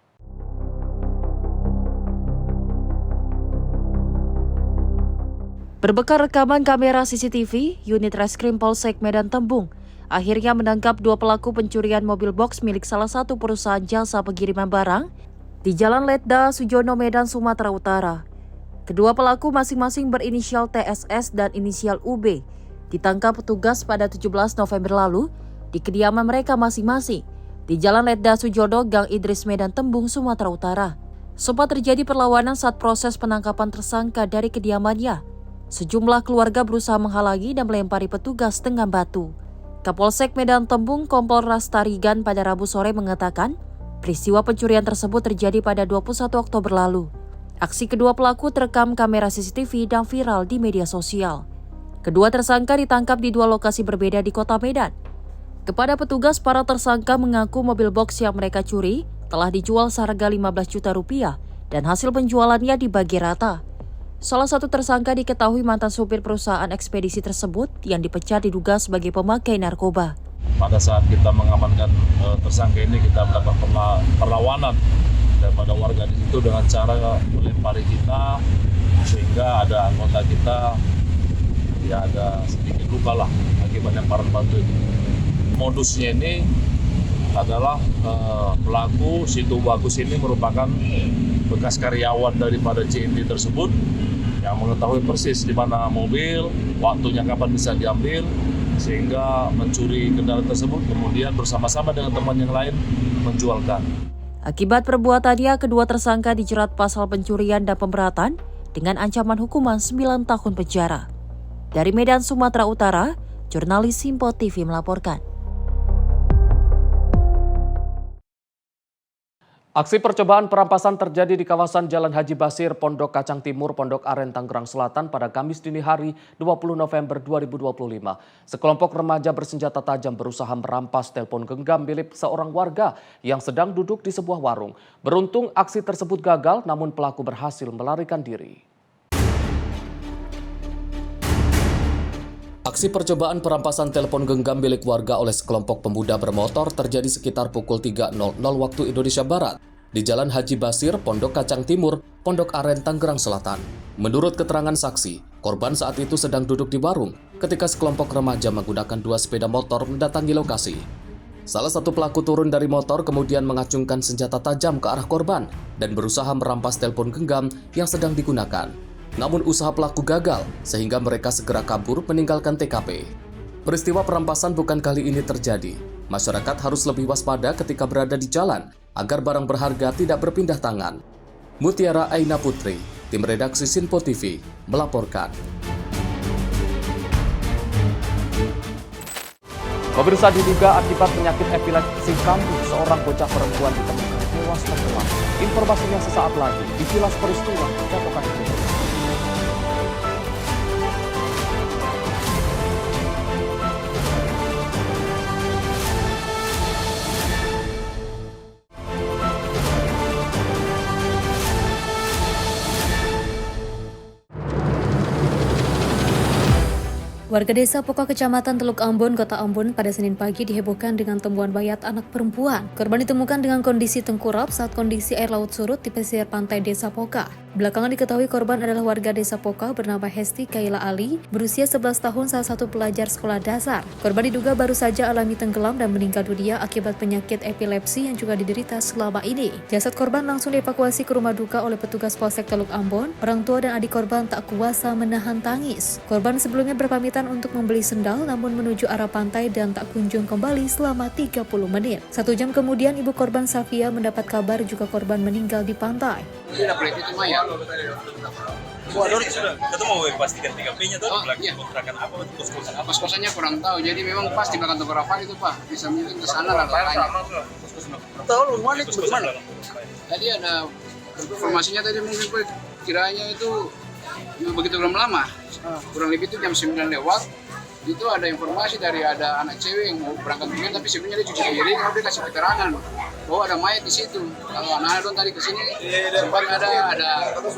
[SPEAKER 8] Berbekal rekaman kamera CCTV, unit Reskrim Polsek Medan Tembung akhirnya menangkap 2 pelaku pencurian mobil box milik salah satu perusahaan jasa pengiriman barang di Jalan Ledda Sujono, Medan, Sumatera Utara. Kedua pelaku masing-masing berinisial TSS dan inisial UB ditangkap petugas pada 17 November lalu di kediaman mereka masing-masing di Jalan Ledda Sujono, Gang Idris, Medan Tembung, Sumatera Utara. Sempat terjadi perlawanan saat proses penangkapan tersangka dari kediamannya. Sejumlah keluarga berusaha menghalangi dan melempari petugas dengan batu. Kapolsek Medan Tembung Kompol Rastarigan pada Rabu sore mengatakan, peristiwa pencurian tersebut terjadi pada 21 Oktober lalu. Aksi kedua pelaku terekam kamera CCTV dan viral di media sosial. Kedua tersangka ditangkap di 2 lokasi berbeda di Kota Medan. Kepada petugas, para tersangka mengaku mobil box yang mereka curi telah dijual seharga 15 juta rupiah dan hasil penjualannya dibagi rata. Salah satu tersangka diketahui mantan supir perusahaan ekspedisi tersebut yang dipecat diduga sebagai pemakai narkoba.
[SPEAKER 23] Pada saat kita mengamankan tersangka ini, kita melakukan perlawanan daripada warga di situ dengan cara melempari kita, sehingga ada anggota kita ya ada sedikit luka lah akibat lemparan batu ini. Modusnya ini adalah pelaku Situ Bagus ini merupakan bekas karyawan daripada CND tersebut yang mengetahui persis di mana mobil, waktunya kapan bisa diambil, sehingga mencuri kendaraan tersebut kemudian bersama-sama dengan teman yang lain menjualkan.
[SPEAKER 8] Akibat perbuatannya, kedua tersangka dijerat pasal pencurian dan pemberatan dengan ancaman hukuman 9 tahun penjara. Dari Medan, Sumatera Utara, jurnalis Info TV melaporkan.
[SPEAKER 1] Aksi percobaan perampasan terjadi di kawasan Jalan Haji Basir, Pondok Kacang Timur, Pondok Aren, Tangerang Selatan pada Kamis dini hari 20 November 2025. Sekelompok remaja bersenjata tajam berusaha merampas telepon genggam milik seorang warga yang sedang duduk di sebuah warung. Beruntung aksi tersebut gagal, namun pelaku berhasil melarikan diri. Aksi percobaan perampasan telepon genggam milik warga oleh sekelompok pemuda bermotor terjadi sekitar pukul 3.00 waktu Indonesia Barat di Jalan Haji Basir, Pondok Kacang Timur, Pondok Aren, Tangerang Selatan. Menurut keterangan saksi, korban saat itu sedang duduk di warung ketika sekelompok remaja menggunakan 2 sepeda motor mendatangi lokasi. Salah satu pelaku turun dari motor kemudian mengacungkan senjata tajam ke arah korban dan berusaha merampas telepon genggam yang sedang digunakan. Namun usaha pelaku gagal sehingga mereka segera kabur meninggalkan TKP. Peristiwa perampasan bukan kali ini terjadi. Masyarakat harus lebih waspada ketika berada di jalan agar barang berharga tidak berpindah tangan. Mutiara Aina Putri, tim redaksi Sinpo TV, melaporkan. Pemirsa, diduga akibat penyakit epilepsi kambuh, seorang bocah perempuan ditemukan tewas tenggelam. Informasinya sesaat lagi di Kilas Peristiwa Jatuhkan Kriminal.
[SPEAKER 2] Warga desa Pokok Kecamatan Teluk Ambon, Kota Ambon pada Senin pagi dihebohkan dengan temuan mayat anak perempuan. Korban ditemukan dengan kondisi tengkurap saat kondisi air laut surut di pesisir pantai desa Poka. Belakangan diketahui korban adalah warga desa Poka bernama Hesti Kaila Ali, berusia 11 tahun, salah satu pelajar sekolah dasar. Korban diduga baru saja alami tenggelam dan meninggal dunia akibat penyakit epilepsi yang juga diderita selama ini. Jasad korban langsung dievakuasi ke rumah duka oleh petugas Polsek Teluk Ambon. Orang tua dan adik korban tak kuasa menahan tangis. Korban sebelumnya berpamitan untuk membeli sendal namun menuju arah pantai dan tak kunjung kembali selama 30 menit. 1 jam kemudian ibu korban Safia mendapat kabar juga korban meninggal di pantai.
[SPEAKER 4] Itu mayat.
[SPEAKER 6] Ketemu pastikan TKP-nya tuh belakang kontrakan apa itu kos-kosan?
[SPEAKER 4] Kos-kosannya kurang tahu. Jadi memang pas di belakang toko Rafan itu Pak. Bisa mungkin ke sana lah tanya.
[SPEAKER 6] Tahu lu mana itu gimana?
[SPEAKER 4] Tadi ada informasinya tadi mungkin Pak kiranya itu begitu belum lama. Kurang lebih itu jam 9 lewat. Itu ada informasi dari ada anak cewek yang mau berangkat kuliah tapi sebenarnya dia cuci piring, kalau dia kasih keterangan bahwa ada mayat di situ. Kalau anak don tadi kesini sempat ada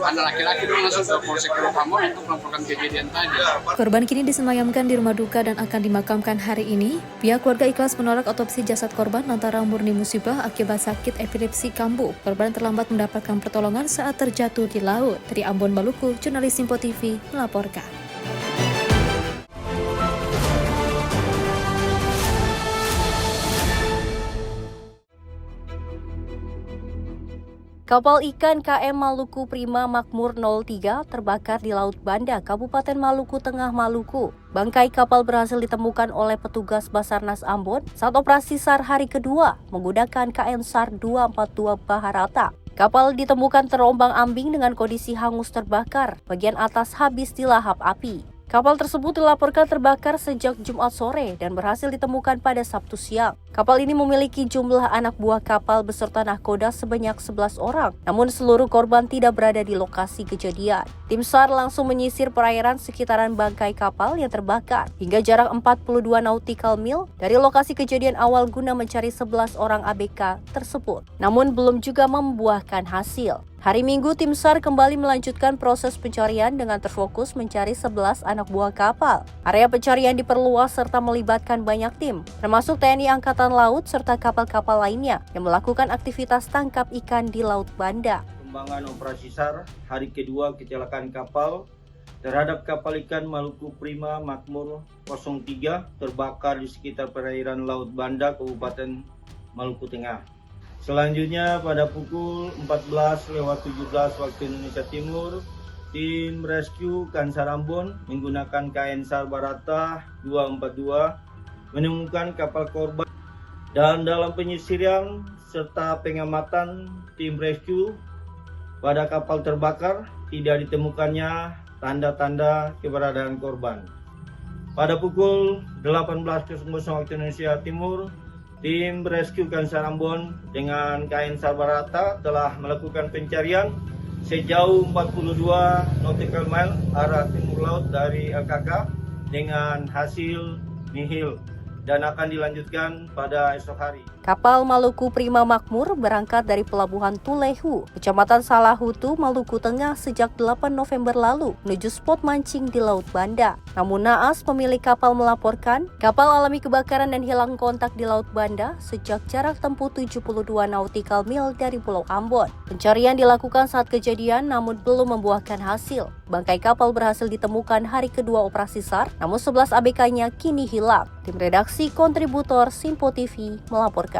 [SPEAKER 4] anak laki-laki dong langsung ke Polsek Teluk Ambon untuk melaporkan kejadian tadi.
[SPEAKER 2] Korban kini disemayamkan di rumah duka dan akan dimakamkan hari ini. Pihak keluarga ikhlas menolak otopsi jasad korban lantaran murni musibah akibat sakit epilepsi kambuh. Korban terlambat mendapatkan pertolongan saat terjatuh di laut. Dari Ambon, Maluku, jurnalis Simpo TV melaporkan.
[SPEAKER 8] Kapal ikan KM Maluku Prima Makmur 03 terbakar di Laut Banda, Kabupaten Maluku Tengah, Maluku. Bangkai kapal berhasil ditemukan oleh petugas Basarnas Ambon saat operasi SAR hari kedua menggunakan KM SAR 242 Baharata. Kapal ditemukan terombang-ambing dengan kondisi hangus terbakar, bagian atas habis dilahap api. Kapal tersebut dilaporkan terbakar sejak Jumat sore dan berhasil ditemukan pada Sabtu siang. Kapal ini memiliki jumlah anak buah kapal beserta nahkoda sebanyak 11 orang, namun seluruh korban tidak berada di lokasi kejadian. Tim SAR langsung menyisir perairan sekitaran bangkai kapal yang terbakar hingga jarak 42 nautical mil dari lokasi kejadian awal guna mencari 11 orang ABK tersebut, namun belum juga membuahkan hasil. Hari Minggu, tim SAR kembali melanjutkan proses pencarian dengan terfokus mencari 11 anak buah kapal. Area pencarian diperluas serta melibatkan banyak tim, termasuk TNI Angkatan Laut serta kapal-kapal lainnya yang melakukan aktivitas tangkap ikan di Laut Banda.
[SPEAKER 7] Pengembangan operasi SAR hari kedua kecelakaan kapal terhadap kapal ikan Maluku Prima Makmur 03 terbakar di sekitar perairan Laut Banda, Kabupaten Maluku Tengah. Selanjutnya pada pukul 14.17 waktu Indonesia Timur, tim rescue Kansar Ambon menggunakan KN SAR Barata 242 menemukan kapal korban, dan dalam penyisiran serta pengamatan tim rescue pada kapal terbakar tidak ditemukannya tanda-tanda keberadaan korban. Pada pukul 18.00 waktu Indonesia Timur, tim rescue Kansar Ambon dengan KN SAR Barata telah melakukan pencarian sejauh 42 nautical mile arah timur laut dari LKK dengan hasil nihil dan akan dilanjutkan pada esok hari.
[SPEAKER 8] Kapal Maluku Prima Makmur berangkat dari Pelabuhan Tulehu, Kecamatan Salahutu, Maluku Tengah sejak 8 November lalu menuju spot mancing di Laut Banda. Namun naas, pemilik kapal melaporkan kapal alami kebakaran dan hilang kontak di Laut Banda sejak jarak tempuh 72 nautical mil dari Pulau Ambon. Pencarian dilakukan saat kejadian namun belum membuahkan hasil. Bangkai kapal berhasil ditemukan hari kedua operasi SAR, namun 11 ABK-nya kini hilang. Tim redaksi kontributor Simpo TV melaporkan.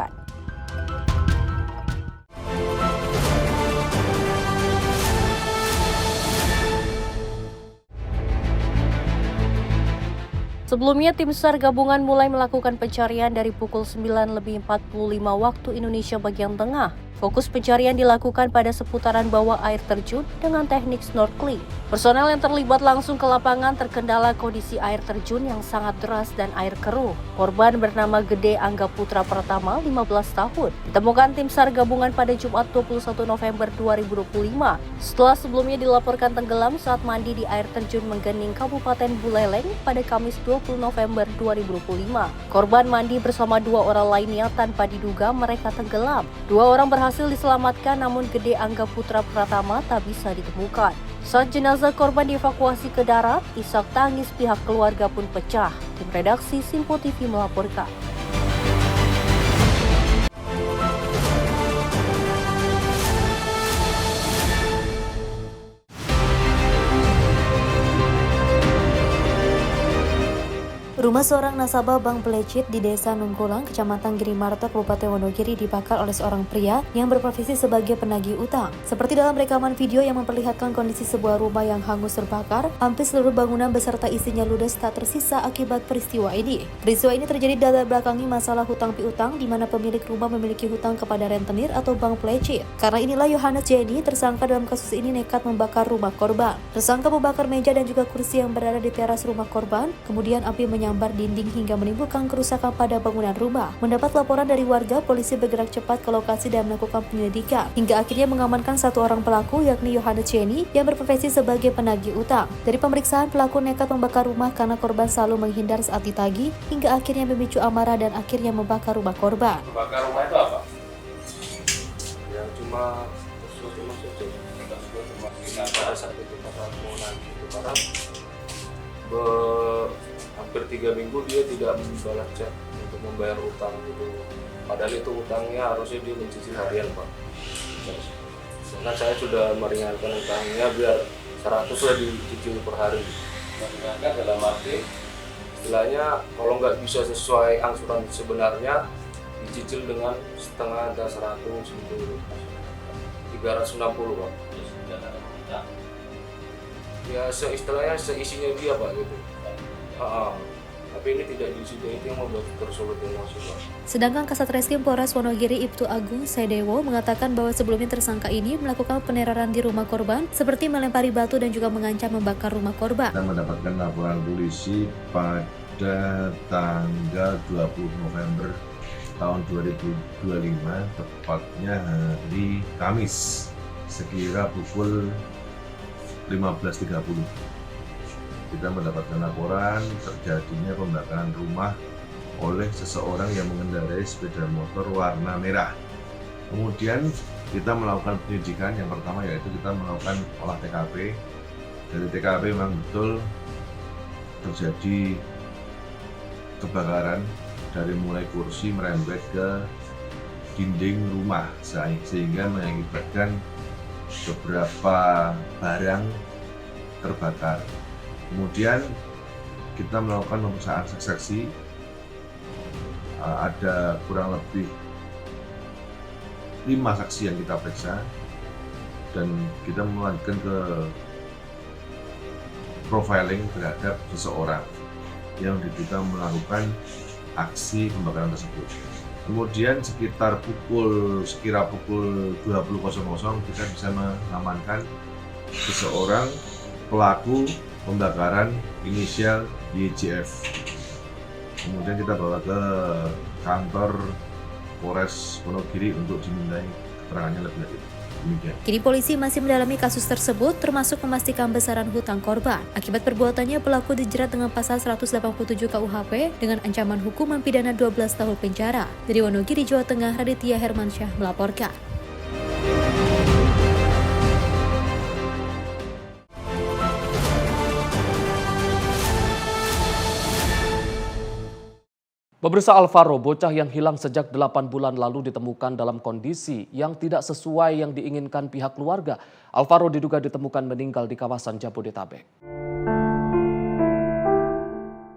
[SPEAKER 8] Sebelumnya, tim SAR gabungan mulai melakukan pencarian dari pukul 9:45 waktu Indonesia bagian tengah Fokus pencarian dilakukan pada seputaran bawah air terjun dengan teknik snorkeling. Personel yang terlibat langsung ke lapangan terkendala kondisi air terjun yang sangat deras dan air keruh. Korban bernama Gede Angga Putra Pratama, 15 tahun, ditemukan tim SAR gabungan pada Jumat 21 November 2025. Setelah sebelumnya dilaporkan tenggelam saat mandi di air terjun Menggening, Kabupaten Buleleng pada Kamis 20 November 2025. Korban mandi bersama 2 orang lainnya tanpa diduga mereka tenggelam. 2 orang berhasil diselamatkan, namun Gede Angga Putra Pratama tak bisa ditemukan. Saat jenazah korban dievakuasi ke darat, isak tangis pihak keluarga pun pecah. Tim redaksi Simpo TV melaporkan.
[SPEAKER 2] Rumah seorang nasabah bank pelecit di Desa Nungkulang, Kecamatan Girimarto, Kabupaten Wonogiri dibakar oleh seorang pria yang berprofesi sebagai penagih utang. Seperti dalam rekaman video yang memperlihatkan kondisi sebuah rumah yang hangus terbakar, hampir seluruh bangunan beserta isinya ludes tak tersisa akibat peristiwa ini. Peristiwa ini terjadi dalam belakangi masalah hutang piutang di mana pemilik rumah memiliki hutang kepada rentenir atau bank pelecit. Karena inilah Yohanes Jenny, tersangka dalam kasus ini, nekat membakar rumah korban. Tersangka membakar meja dan juga kursi yang berada di teras rumah korban, kemudian api menyambar dinding hingga menimbulkan kerusakan pada bangunan rumah. Mendapat laporan dari warga, polisi bergerak cepat ke lokasi dan melakukan penyelidikan hingga akhirnya mengamankan 1 orang pelaku, yakni Yohanes Jenny yang berprofesi sebagai penagih utang. Dari pemeriksaan, pelaku nekat membakar rumah karena korban selalu menghindar saat ditagih hingga akhirnya memicu amarah dan akhirnya membakar rumah korban.
[SPEAKER 21] Membakar rumah itu apa? Yang cuma pada saat itu para mau nagih itu barang hampir 3 minggu dia tidak membalas cek untuk membayar utang gitu. Padahal itu utangnya harusnya dia mencicil harian, Pak. Karena saya sudah meringankan utangnya biar 100 lah dicicil per hari. Meringankan dalam arti istilahnya kalau nggak bisa sesuai angsuran sebenarnya dicicil dengan setengah ada 100 gitu. 360, Pak. Ya istilahnya seisinya dia, Pak, gitu. Tapi ini tidak diisi, itu yang membuat tersulut emosi, Pak.
[SPEAKER 2] Sedangkan Kasat Reskrim Polres Wonogiri Ibtu Agung Sedewo mengatakan bahwa sebelumnya tersangka ini melakukan peneroran di rumah korban seperti melempari batu dan juga mengancam membakar rumah korban.
[SPEAKER 10] Kita mendapatkan laporan polisi pada tanggal 20 November tahun 2025, tepatnya hari Kamis, sekira pukul 15.30. Kita mendapatkan laporan terjadinya pembakaran rumah oleh seseorang yang mengendarai sepeda motor warna merah. Kemudian kita melakukan penyelidikan. Yang pertama yaitu kita melakukan olah TKP. Dari TKP memang betul terjadi kebakaran dari mulai kursi merembet ke dinding rumah sehingga mengakibatkan beberapa barang terbakar. Kemudian kita melakukan pemeriksaan saksi, ada kurang lebih 5 saksi yang kita periksa dan kita melanjutkan ke profiling terhadap seseorang yang diduga melakukan aksi pembakaran tersebut. Kemudian sekira pukul 20.00 kita bisa mengamankan seseorang pelaku pembakaran inisial YJF. Kemudian kita bawa ke kantor Polres Wonogiri untuk dimintai keterangannya lebih lanjut. Demikian.
[SPEAKER 2] Kini polisi masih mendalami kasus tersebut, termasuk memastikan besaran hutang korban. Akibat perbuatannya, pelaku dijerat dengan pasal 187 KUHP dengan ancaman hukuman pidana 12 tahun penjara. Dari Wonogiri, Jawa Tengah, Raditya Hermansyah melaporkan.
[SPEAKER 1] Pemirsa, Alvaro, bocah yang hilang sejak 8 bulan lalu ditemukan dalam kondisi yang tidak sesuai yang diinginkan pihak keluarga. Alvaro diduga ditemukan meninggal di kawasan Jabodetabek.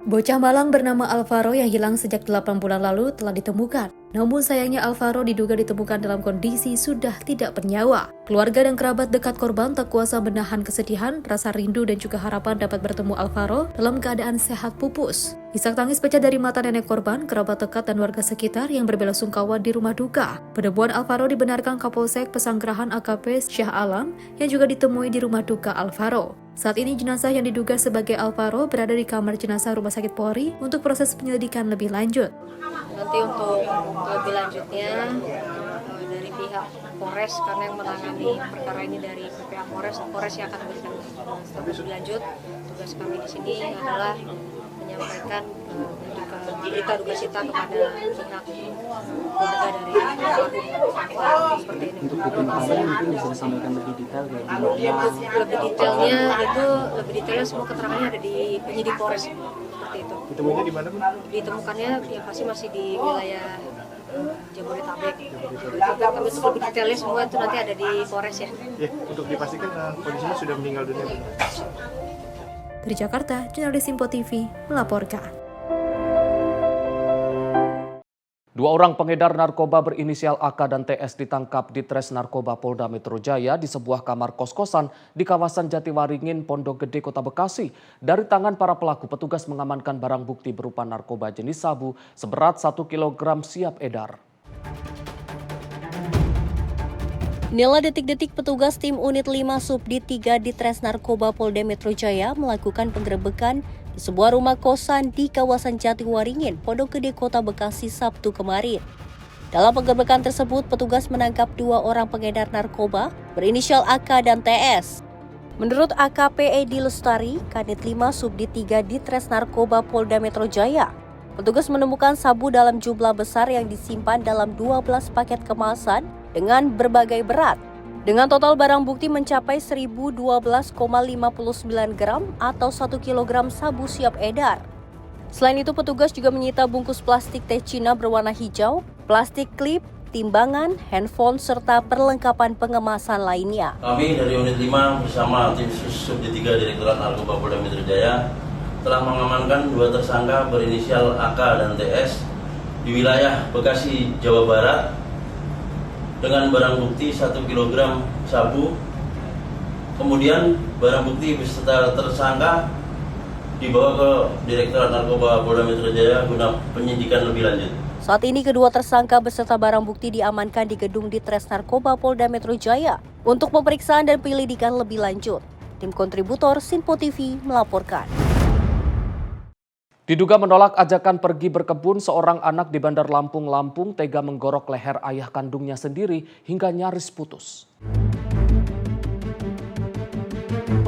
[SPEAKER 2] Bocah malang bernama Alvaro yang hilang sejak 8 bulan lalu telah ditemukan. Namun sayangnya Alvaro diduga ditemukan dalam kondisi sudah tidak bernyawa. Keluarga dan kerabat dekat korban tak kuasa menahan kesedihan, rasa rindu dan juga harapan dapat bertemu Alvaro dalam keadaan sehat pupus. Isak tangis pecah dari mata nenek korban, kerabat dekat dan warga sekitar yang berbelasungkawa di rumah duka. Penemuan Alvaro dibenarkan Kapolsek Pesanggerahan AKP Syah Alam yang juga ditemui di rumah duka Alvaro. Saat ini jenazah yang diduga sebagai Alvaro berada di kamar jenazah Rumah Sakit Polri untuk proses penyelidikan lebih lanjut.
[SPEAKER 11] Nanti untuk lebih lanjutnya dari pihak Polres, karena yang menangani perkara ini dari PPA Polres yang akan memberikan lebih lanjut. Tugas kami di sini adalah menyampaikan berita duka cita kepada pihak keluarga dari pelaku seperti ini.
[SPEAKER 13] Untuk ditemukannya mungkin bisa disampaikan lebih detail kayak
[SPEAKER 11] lebih detailnya semua keterangannya ada di penyidik Polres seperti itu.
[SPEAKER 13] Ditemukannya di mana, Bu?
[SPEAKER 11] Ditemukannya yang pasti masih di wilayah Jabodetabek. Tapi untuk lebih detailnya semua itu nanti ada di Polres ya.
[SPEAKER 13] Ya, untuk dipastikan kondisinya sudah meninggal dunia.
[SPEAKER 2] Dari Jakarta, jurnalis Simpo TV melaporkan.
[SPEAKER 1] 2 orang pengedar narkoba berinisial AK dan TS ditangkap di Tres Narkoba Polda Metro Jaya di sebuah kamar kos-kosan di kawasan Jatiwaringin, Pondok Gede, Kota Bekasi. Dari tangan para pelaku, petugas mengamankan barang bukti berupa narkoba jenis sabu seberat 1 kg siap edar.
[SPEAKER 8] Inilah detik-detik petugas tim unit 5 Subdit 3 di Tres Narkoba Polda Metro Jaya melakukan penggerebekan di sebuah rumah kosan di kawasan Jatiwaringin, Pondok Gede, Kota Bekasi Sabtu kemarin. Dalam penggerebekan tersebut, petugas menangkap 2 orang pengedar narkoba berinisial AK dan TS. Menurut AKP Edi Lestari, Kanit 5 Subdit 3 di Tres Narkoba Polda Metro Jaya, petugas menemukan sabu dalam jumlah besar yang disimpan dalam 12 paket kemasan dengan berbagai berat. Dengan total barang bukti mencapai 1012,59 gram atau 1 kg sabu siap edar. Selain itu, petugas juga menyita bungkus plastik teh Cina berwarna hijau, plastik klip, timbangan, handphone, serta perlengkapan pengemasan lainnya.
[SPEAKER 14] Kami dari unit 5 bersama tim Subdit 3 Direktorat Narkoba Polda Metro Jaya telah mengamankan 2 tersangka berinisial AK dan TS di wilayah Bekasi, Jawa Barat dengan barang bukti 1 kg sabu. Kemudian barang bukti beserta tersangka dibawa ke Direktorat Narkoba Polda Metro Jaya guna penyidikan lebih lanjut.
[SPEAKER 8] Saat ini kedua tersangka beserta barang bukti diamankan di gedung di Tres Narkoba Polda Metro Jaya untuk pemeriksaan dan penyelidikan lebih lanjut. Tim kontributor Simpo TV melaporkan.
[SPEAKER 1] Diduga menolak ajakan pergi berkebun, seorang anak di Bandar Lampung, tega menggorok leher ayah kandungnya sendiri hingga nyaris putus.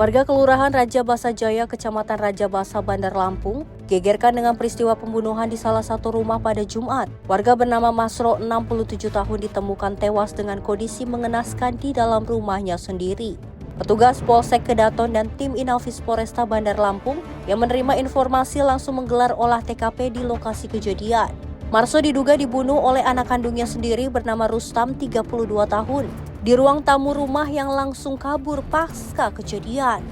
[SPEAKER 8] Warga Kelurahan Raja Basa Jaya, Kecamatan Raja Basa, Bandar Lampung, gegerkan dengan peristiwa pembunuhan di salah satu rumah pada Jumat. Warga bernama Masro, 67 tahun, ditemukan tewas dengan kondisi mengenaskan di dalam rumahnya sendiri. Petugas Polsek Kedaton dan tim Inafis Polresta Bandar Lampung yang menerima informasi langsung menggelar olah TKP di lokasi kejadian. Marso diduga dibunuh oleh anak kandungnya sendiri bernama Rustam, 32 tahun, di ruang tamu rumah yang langsung kabur pasca kejadian.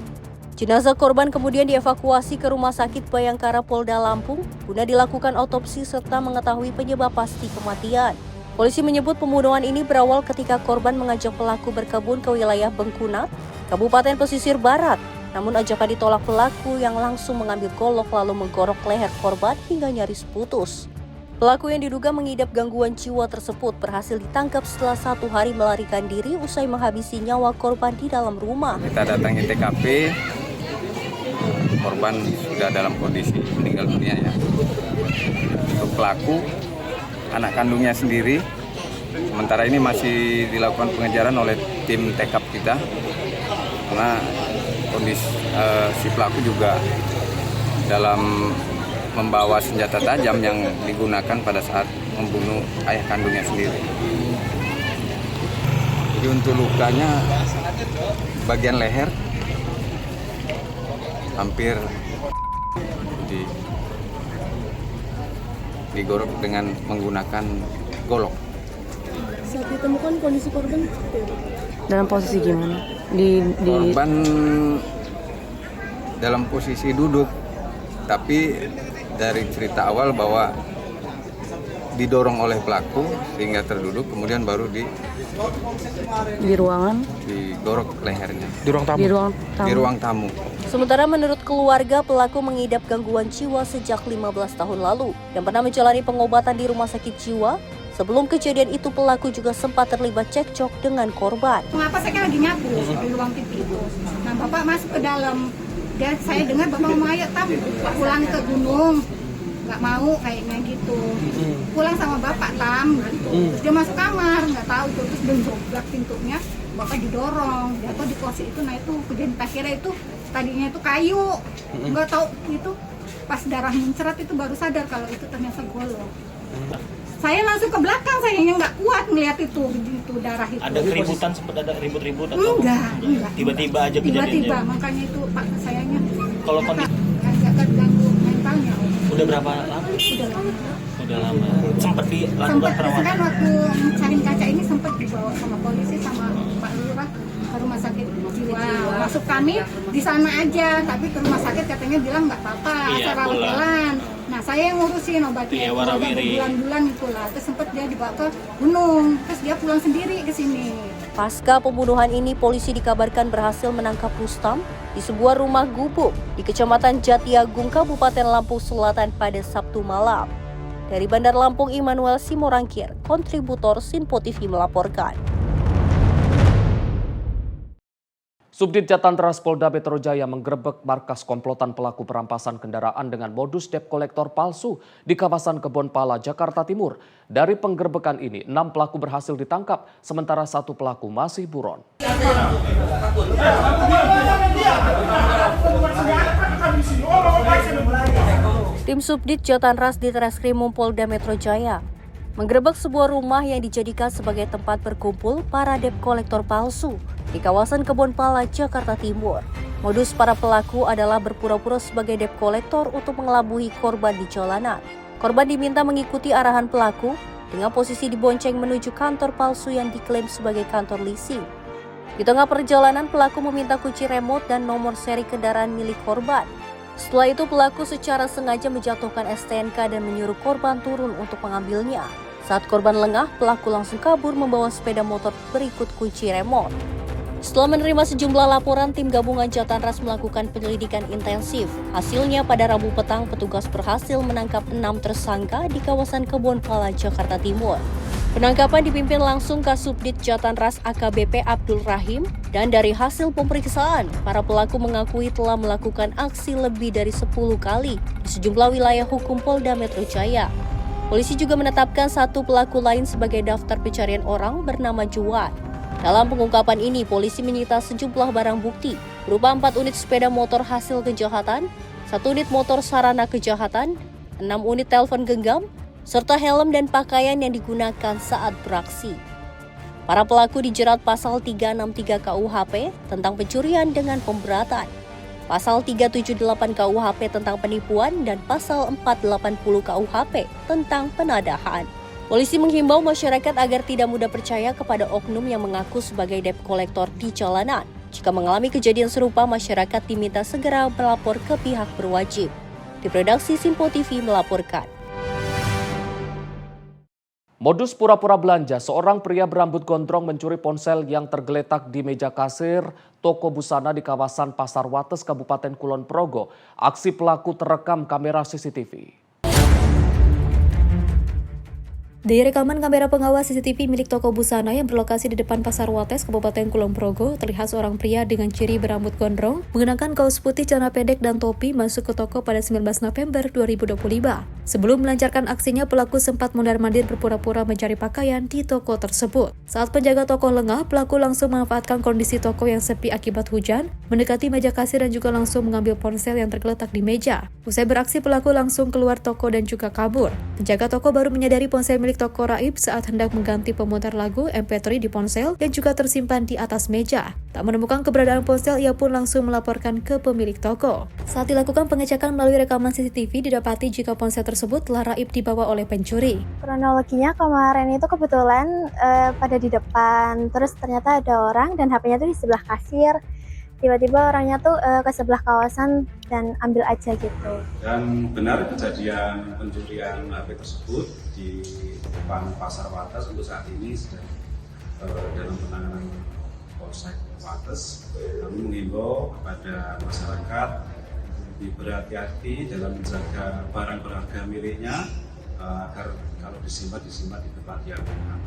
[SPEAKER 8] Jenazah korban kemudian dievakuasi ke Rumah Sakit Bayangkara Polda Lampung guna dilakukan otopsi serta mengetahui penyebab pasti kematian. Polisi menyebut pembunuhan ini berawal ketika korban mengajak pelaku berkebun ke wilayah Bengkunat, Kabupaten Pesisir Barat. Namun ajakan ditolak pelaku yang langsung mengambil golok lalu menggorok leher korban hingga nyaris putus. Pelaku yang diduga mengidap gangguan jiwa tersebut berhasil ditangkap setelah 1 hari melarikan diri usai menghabisi nyawa korban di dalam rumah.
[SPEAKER 9] Kita datangi TKP, korban sudah dalam kondisi meninggal dunia ya. Untuk pelaku, anak kandungnya sendiri, sementara ini masih dilakukan pengejaran oleh tim TKP kita. Karena kondisi si pelaku juga dalam membawa senjata tajam yang digunakan pada saat membunuh ayah kandungnya sendiri. Jadi untuk lukanya bagian leher hampir digorok dengan menggunakan golok.
[SPEAKER 19] Saat ditemukan kondisi korban
[SPEAKER 8] dalam posisi gimana?
[SPEAKER 9] Korban dalam posisi duduk, tapi dari cerita awal bahwa didorong oleh pelaku sehingga terduduk, kemudian baru
[SPEAKER 8] Di ruangan?
[SPEAKER 9] digorok lehernya.
[SPEAKER 18] Di ruang tamu?
[SPEAKER 9] Di ruang tamu.
[SPEAKER 8] Sementara menurut keluarga, pelaku mengidap gangguan jiwa sejak 15 tahun lalu dan pernah menjalani pengobatan di rumah sakit jiwa. Sebelum kejadian itu, pelaku juga sempat terlibat cekcok dengan korban.
[SPEAKER 5] Mengapa saya kan lagi nyapu di ruang TV itu. Nah, Bapak masuk ke dalam. Dan saya dengar Bapak mau ayo pulang ke gunung. Nggak mau kayaknya gitu. Pulang sama Bapak gitu. Terus dia masuk kamar, nggak tahu tuh. Terus benjobrak pintunya, Bapak didorong. Jatuh di kursi itu, nah itu kejadian akhirnya itu tadinya itu kayu. Nggak tahu itu pas darah menceret itu baru sadar kalau itu ternyata golok. Saya langsung ke belakang, sayangnya nggak kuat melihat itu darah itu.
[SPEAKER 13] Ada keributan, sempat ada ribut-ribut atau?
[SPEAKER 5] Enggak.
[SPEAKER 13] Tiba-tiba aja kejadiannya?
[SPEAKER 5] Tiba-tiba, makanya itu Pak sayangnya.
[SPEAKER 13] Kalau kondisi?
[SPEAKER 5] Agak terganggu mentalnya.
[SPEAKER 13] Udah berapa lama? Udah lama. Sempat dilakukan perawatan?
[SPEAKER 5] Kan waktu mecahin kaca ini sempat dibawa sama polisi sama Pak Lurah ke rumah sakit jiwa. Masuk kami di sana aja, tapi ke rumah sakit katanya bilang nggak apa-apa, asal rawat jalan. Nah, saya yang ngurusin obatnya bulan-bulan itulah. Terus sempat dia dibawa ke gunung, terus dia pulang sendiri ke sini.
[SPEAKER 8] Pasca pembunuhan ini, polisi dikabarkan berhasil menangkap Rustam di sebuah rumah gubuk di Kecamatan Jatiagung, Kabupaten Lampung Selatan pada Sabtu malam. Dari Bandar Lampung, Immanuel Simorangkir, kontributor Sinpo TV melaporkan.
[SPEAKER 1] Subdit Jatantras Polda Metro Jaya menggerebek markas komplotan pelaku perampasan kendaraan dengan modus debt kolektor palsu di kawasan Kebonpala, Jakarta Timur. Dari penggerebekan ini, 6 pelaku berhasil ditangkap, sementara 1 pelaku masih buron.
[SPEAKER 8] Tim Subdit Jatantras di Treskrimum Polda Metro Jaya menggerebek sebuah rumah yang dijadikan sebagai tempat berkumpul para debt kolektor palsu di kawasan Kebonpala, Jakarta Timur. Modus para pelaku adalah berpura-pura sebagai debt kolektor untuk mengelabui korban di jalanan. Korban diminta mengikuti arahan pelaku dengan posisi dibonceng menuju kantor palsu yang diklaim sebagai kantor leasing. Di tengah perjalanan, pelaku meminta kunci remote dan nomor seri kendaraan milik korban. Setelah itu, pelaku secara sengaja menjatuhkan STNK dan menyuruh korban turun untuk mengambilnya. Saat korban lengah, pelaku langsung kabur membawa sepeda motor berikut kunci remote. Setelah menerima sejumlah laporan, tim gabungan Jatantras melakukan penyelidikan intensif. Hasilnya, pada Rabu petang, petugas berhasil menangkap 6 tersangka di kawasan Kebonpala, Jakarta Timur. Penangkapan dipimpin langsung Kasubdit Jatantras AKBP Abdul Rahim, dan dari hasil pemeriksaan, para pelaku mengakui telah melakukan aksi lebih dari 10 kali di sejumlah wilayah hukum Polda Metro Jaya. Polisi juga menetapkan 1 pelaku lain sebagai daftar pencarian orang bernama Juwan. Dalam pengungkapan ini, polisi menyita sejumlah barang bukti berupa 4 unit sepeda motor hasil kejahatan, 1 unit motor sarana kejahatan, 6 unit telepon genggam, serta helm dan pakaian yang digunakan saat beraksi. Para pelaku dijerat pasal 363 KUHP tentang pencurian dengan pemberatan, pasal 378 KUHP tentang penipuan, dan pasal 480 KUHP tentang penadahan. Polisi menghimbau masyarakat agar tidak mudah percaya kepada oknum yang mengaku sebagai debt kolektor di jalanan. Jika mengalami kejadian serupa, masyarakat diminta segera melapor ke pihak berwajib. Di Redaksi Sinpo TV melaporkan.
[SPEAKER 1] Modus pura-pura belanja, seorang pria berambut gondrong mencuri ponsel yang tergeletak di meja kasir toko busana di kawasan Pasar Wates, Kabupaten Kulon Progo. Aksi pelaku terekam kamera CCTV.
[SPEAKER 2] Dari rekaman kamera pengawas CCTV milik toko busana yang berlokasi di depan Pasar Wates, Kabupaten Kulon Progo, terlihat seorang pria dengan ciri berambut gondrong, mengenakan kaos putih, celana pendek, dan topi masuk ke toko pada 19 November 2025. Sebelum melancarkan aksinya, pelaku sempat mondar-mandir berpura-pura mencari pakaian di toko tersebut. Saat penjaga toko lengah, pelaku langsung memanfaatkan kondisi toko yang sepi akibat hujan, mendekati meja kasir dan juga langsung mengambil ponsel yang tergeletak di meja. Usai beraksi, pelaku langsung keluar toko dan juga kabur. Penjaga toko baru menyadari ponsel milik toko raib saat hendak mengganti pemutar lagu MP3 di ponsel yang juga tersimpan di atas meja. Tak menemukan keberadaan ponsel, ia pun langsung melaporkan ke pemilik toko. Saat dilakukan pengecekan melalui rekaman CCTV, didapati jika ponsel tersebut telah raib dibawa oleh pencuri.
[SPEAKER 15] Kronologinya kemarin itu kebetulan pada di depan, terus ternyata ada orang dan HP-nya itu di sebelah kasir. Tiba-tiba orangnya tuh ke sebelah kawasan dan ambil aja gitu.
[SPEAKER 12] Dan benar kejadian pencurian HP tersebut di depan Pasar Wates untuk saat ini sedang dalam penanganan Polsek Wates. Kami mengimbau kepada masyarakat lebih berhati-hati dalam menjaga barang berharga miliknya agar kalau disimpan di tempat yang aman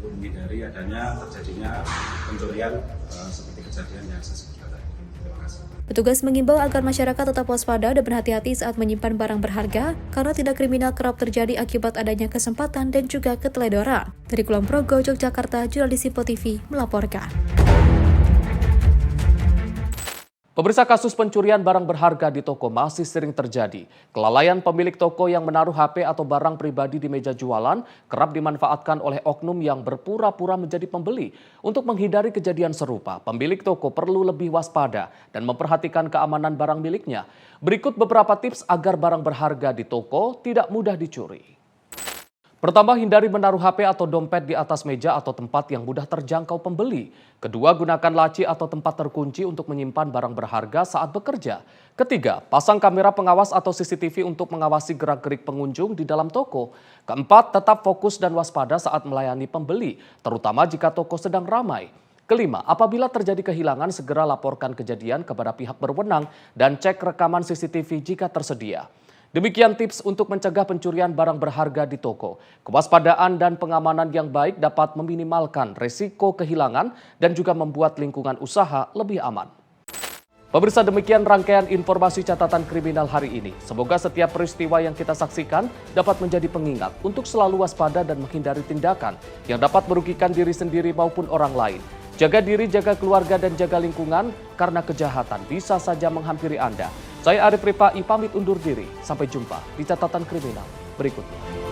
[SPEAKER 12] untuk menghindari adanya terjadinya pencurian seperti kejadian yang saya sebutkan tadi. Terima kasih.
[SPEAKER 2] Petugas mengimbau agar masyarakat tetap waspada dan berhati-hati saat menyimpan barang berharga karena tindak kriminal kerap terjadi akibat adanya kesempatan dan juga keteledoran. Dari Kulon Progo, Yogyakarta, jurnalis Simpo TV melaporkan.
[SPEAKER 1] Pemirsa, kasus pencurian barang berharga di toko masih sering terjadi. Kelalaian pemilik toko yang menaruh HP atau barang pribadi di meja jualan kerap dimanfaatkan oleh oknum yang berpura-pura menjadi pembeli. Untuk menghindari kejadian serupa, pemilik toko perlu lebih waspada dan memperhatikan keamanan barang miliknya. Berikut beberapa tips agar barang berharga di toko tidak mudah dicuri. Pertama, hindari menaruh HP atau dompet di atas meja atau tempat yang mudah terjangkau pembeli. Kedua, gunakan laci atau tempat terkunci untuk menyimpan barang berharga saat bekerja. Ketiga, pasang kamera pengawas atau CCTV untuk mengawasi gerak-gerik pengunjung di dalam toko. Keempat, tetap fokus dan waspada saat melayani pembeli, terutama jika toko sedang ramai. Kelima, apabila terjadi kehilangan, segera laporkan kejadian kepada pihak berwenang dan cek rekaman CCTV jika tersedia. Demikian tips untuk mencegah pencurian barang berharga di toko. Kewaspadaan dan pengamanan yang baik dapat meminimalkan resiko kehilangan dan juga membuat lingkungan usaha lebih aman. Pemirsa, demikian rangkaian informasi catatan kriminal hari ini. Semoga setiap peristiwa yang kita saksikan dapat menjadi pengingat untuk selalu waspada dan menghindari tindakan yang dapat merugikan diri sendiri maupun orang lain. Jaga diri, jaga keluarga, dan jaga lingkungan karena kejahatan bisa saja menghampiri Anda. Saya Arif Rifai pamit undur diri. Sampai jumpa di catatan kriminal berikutnya.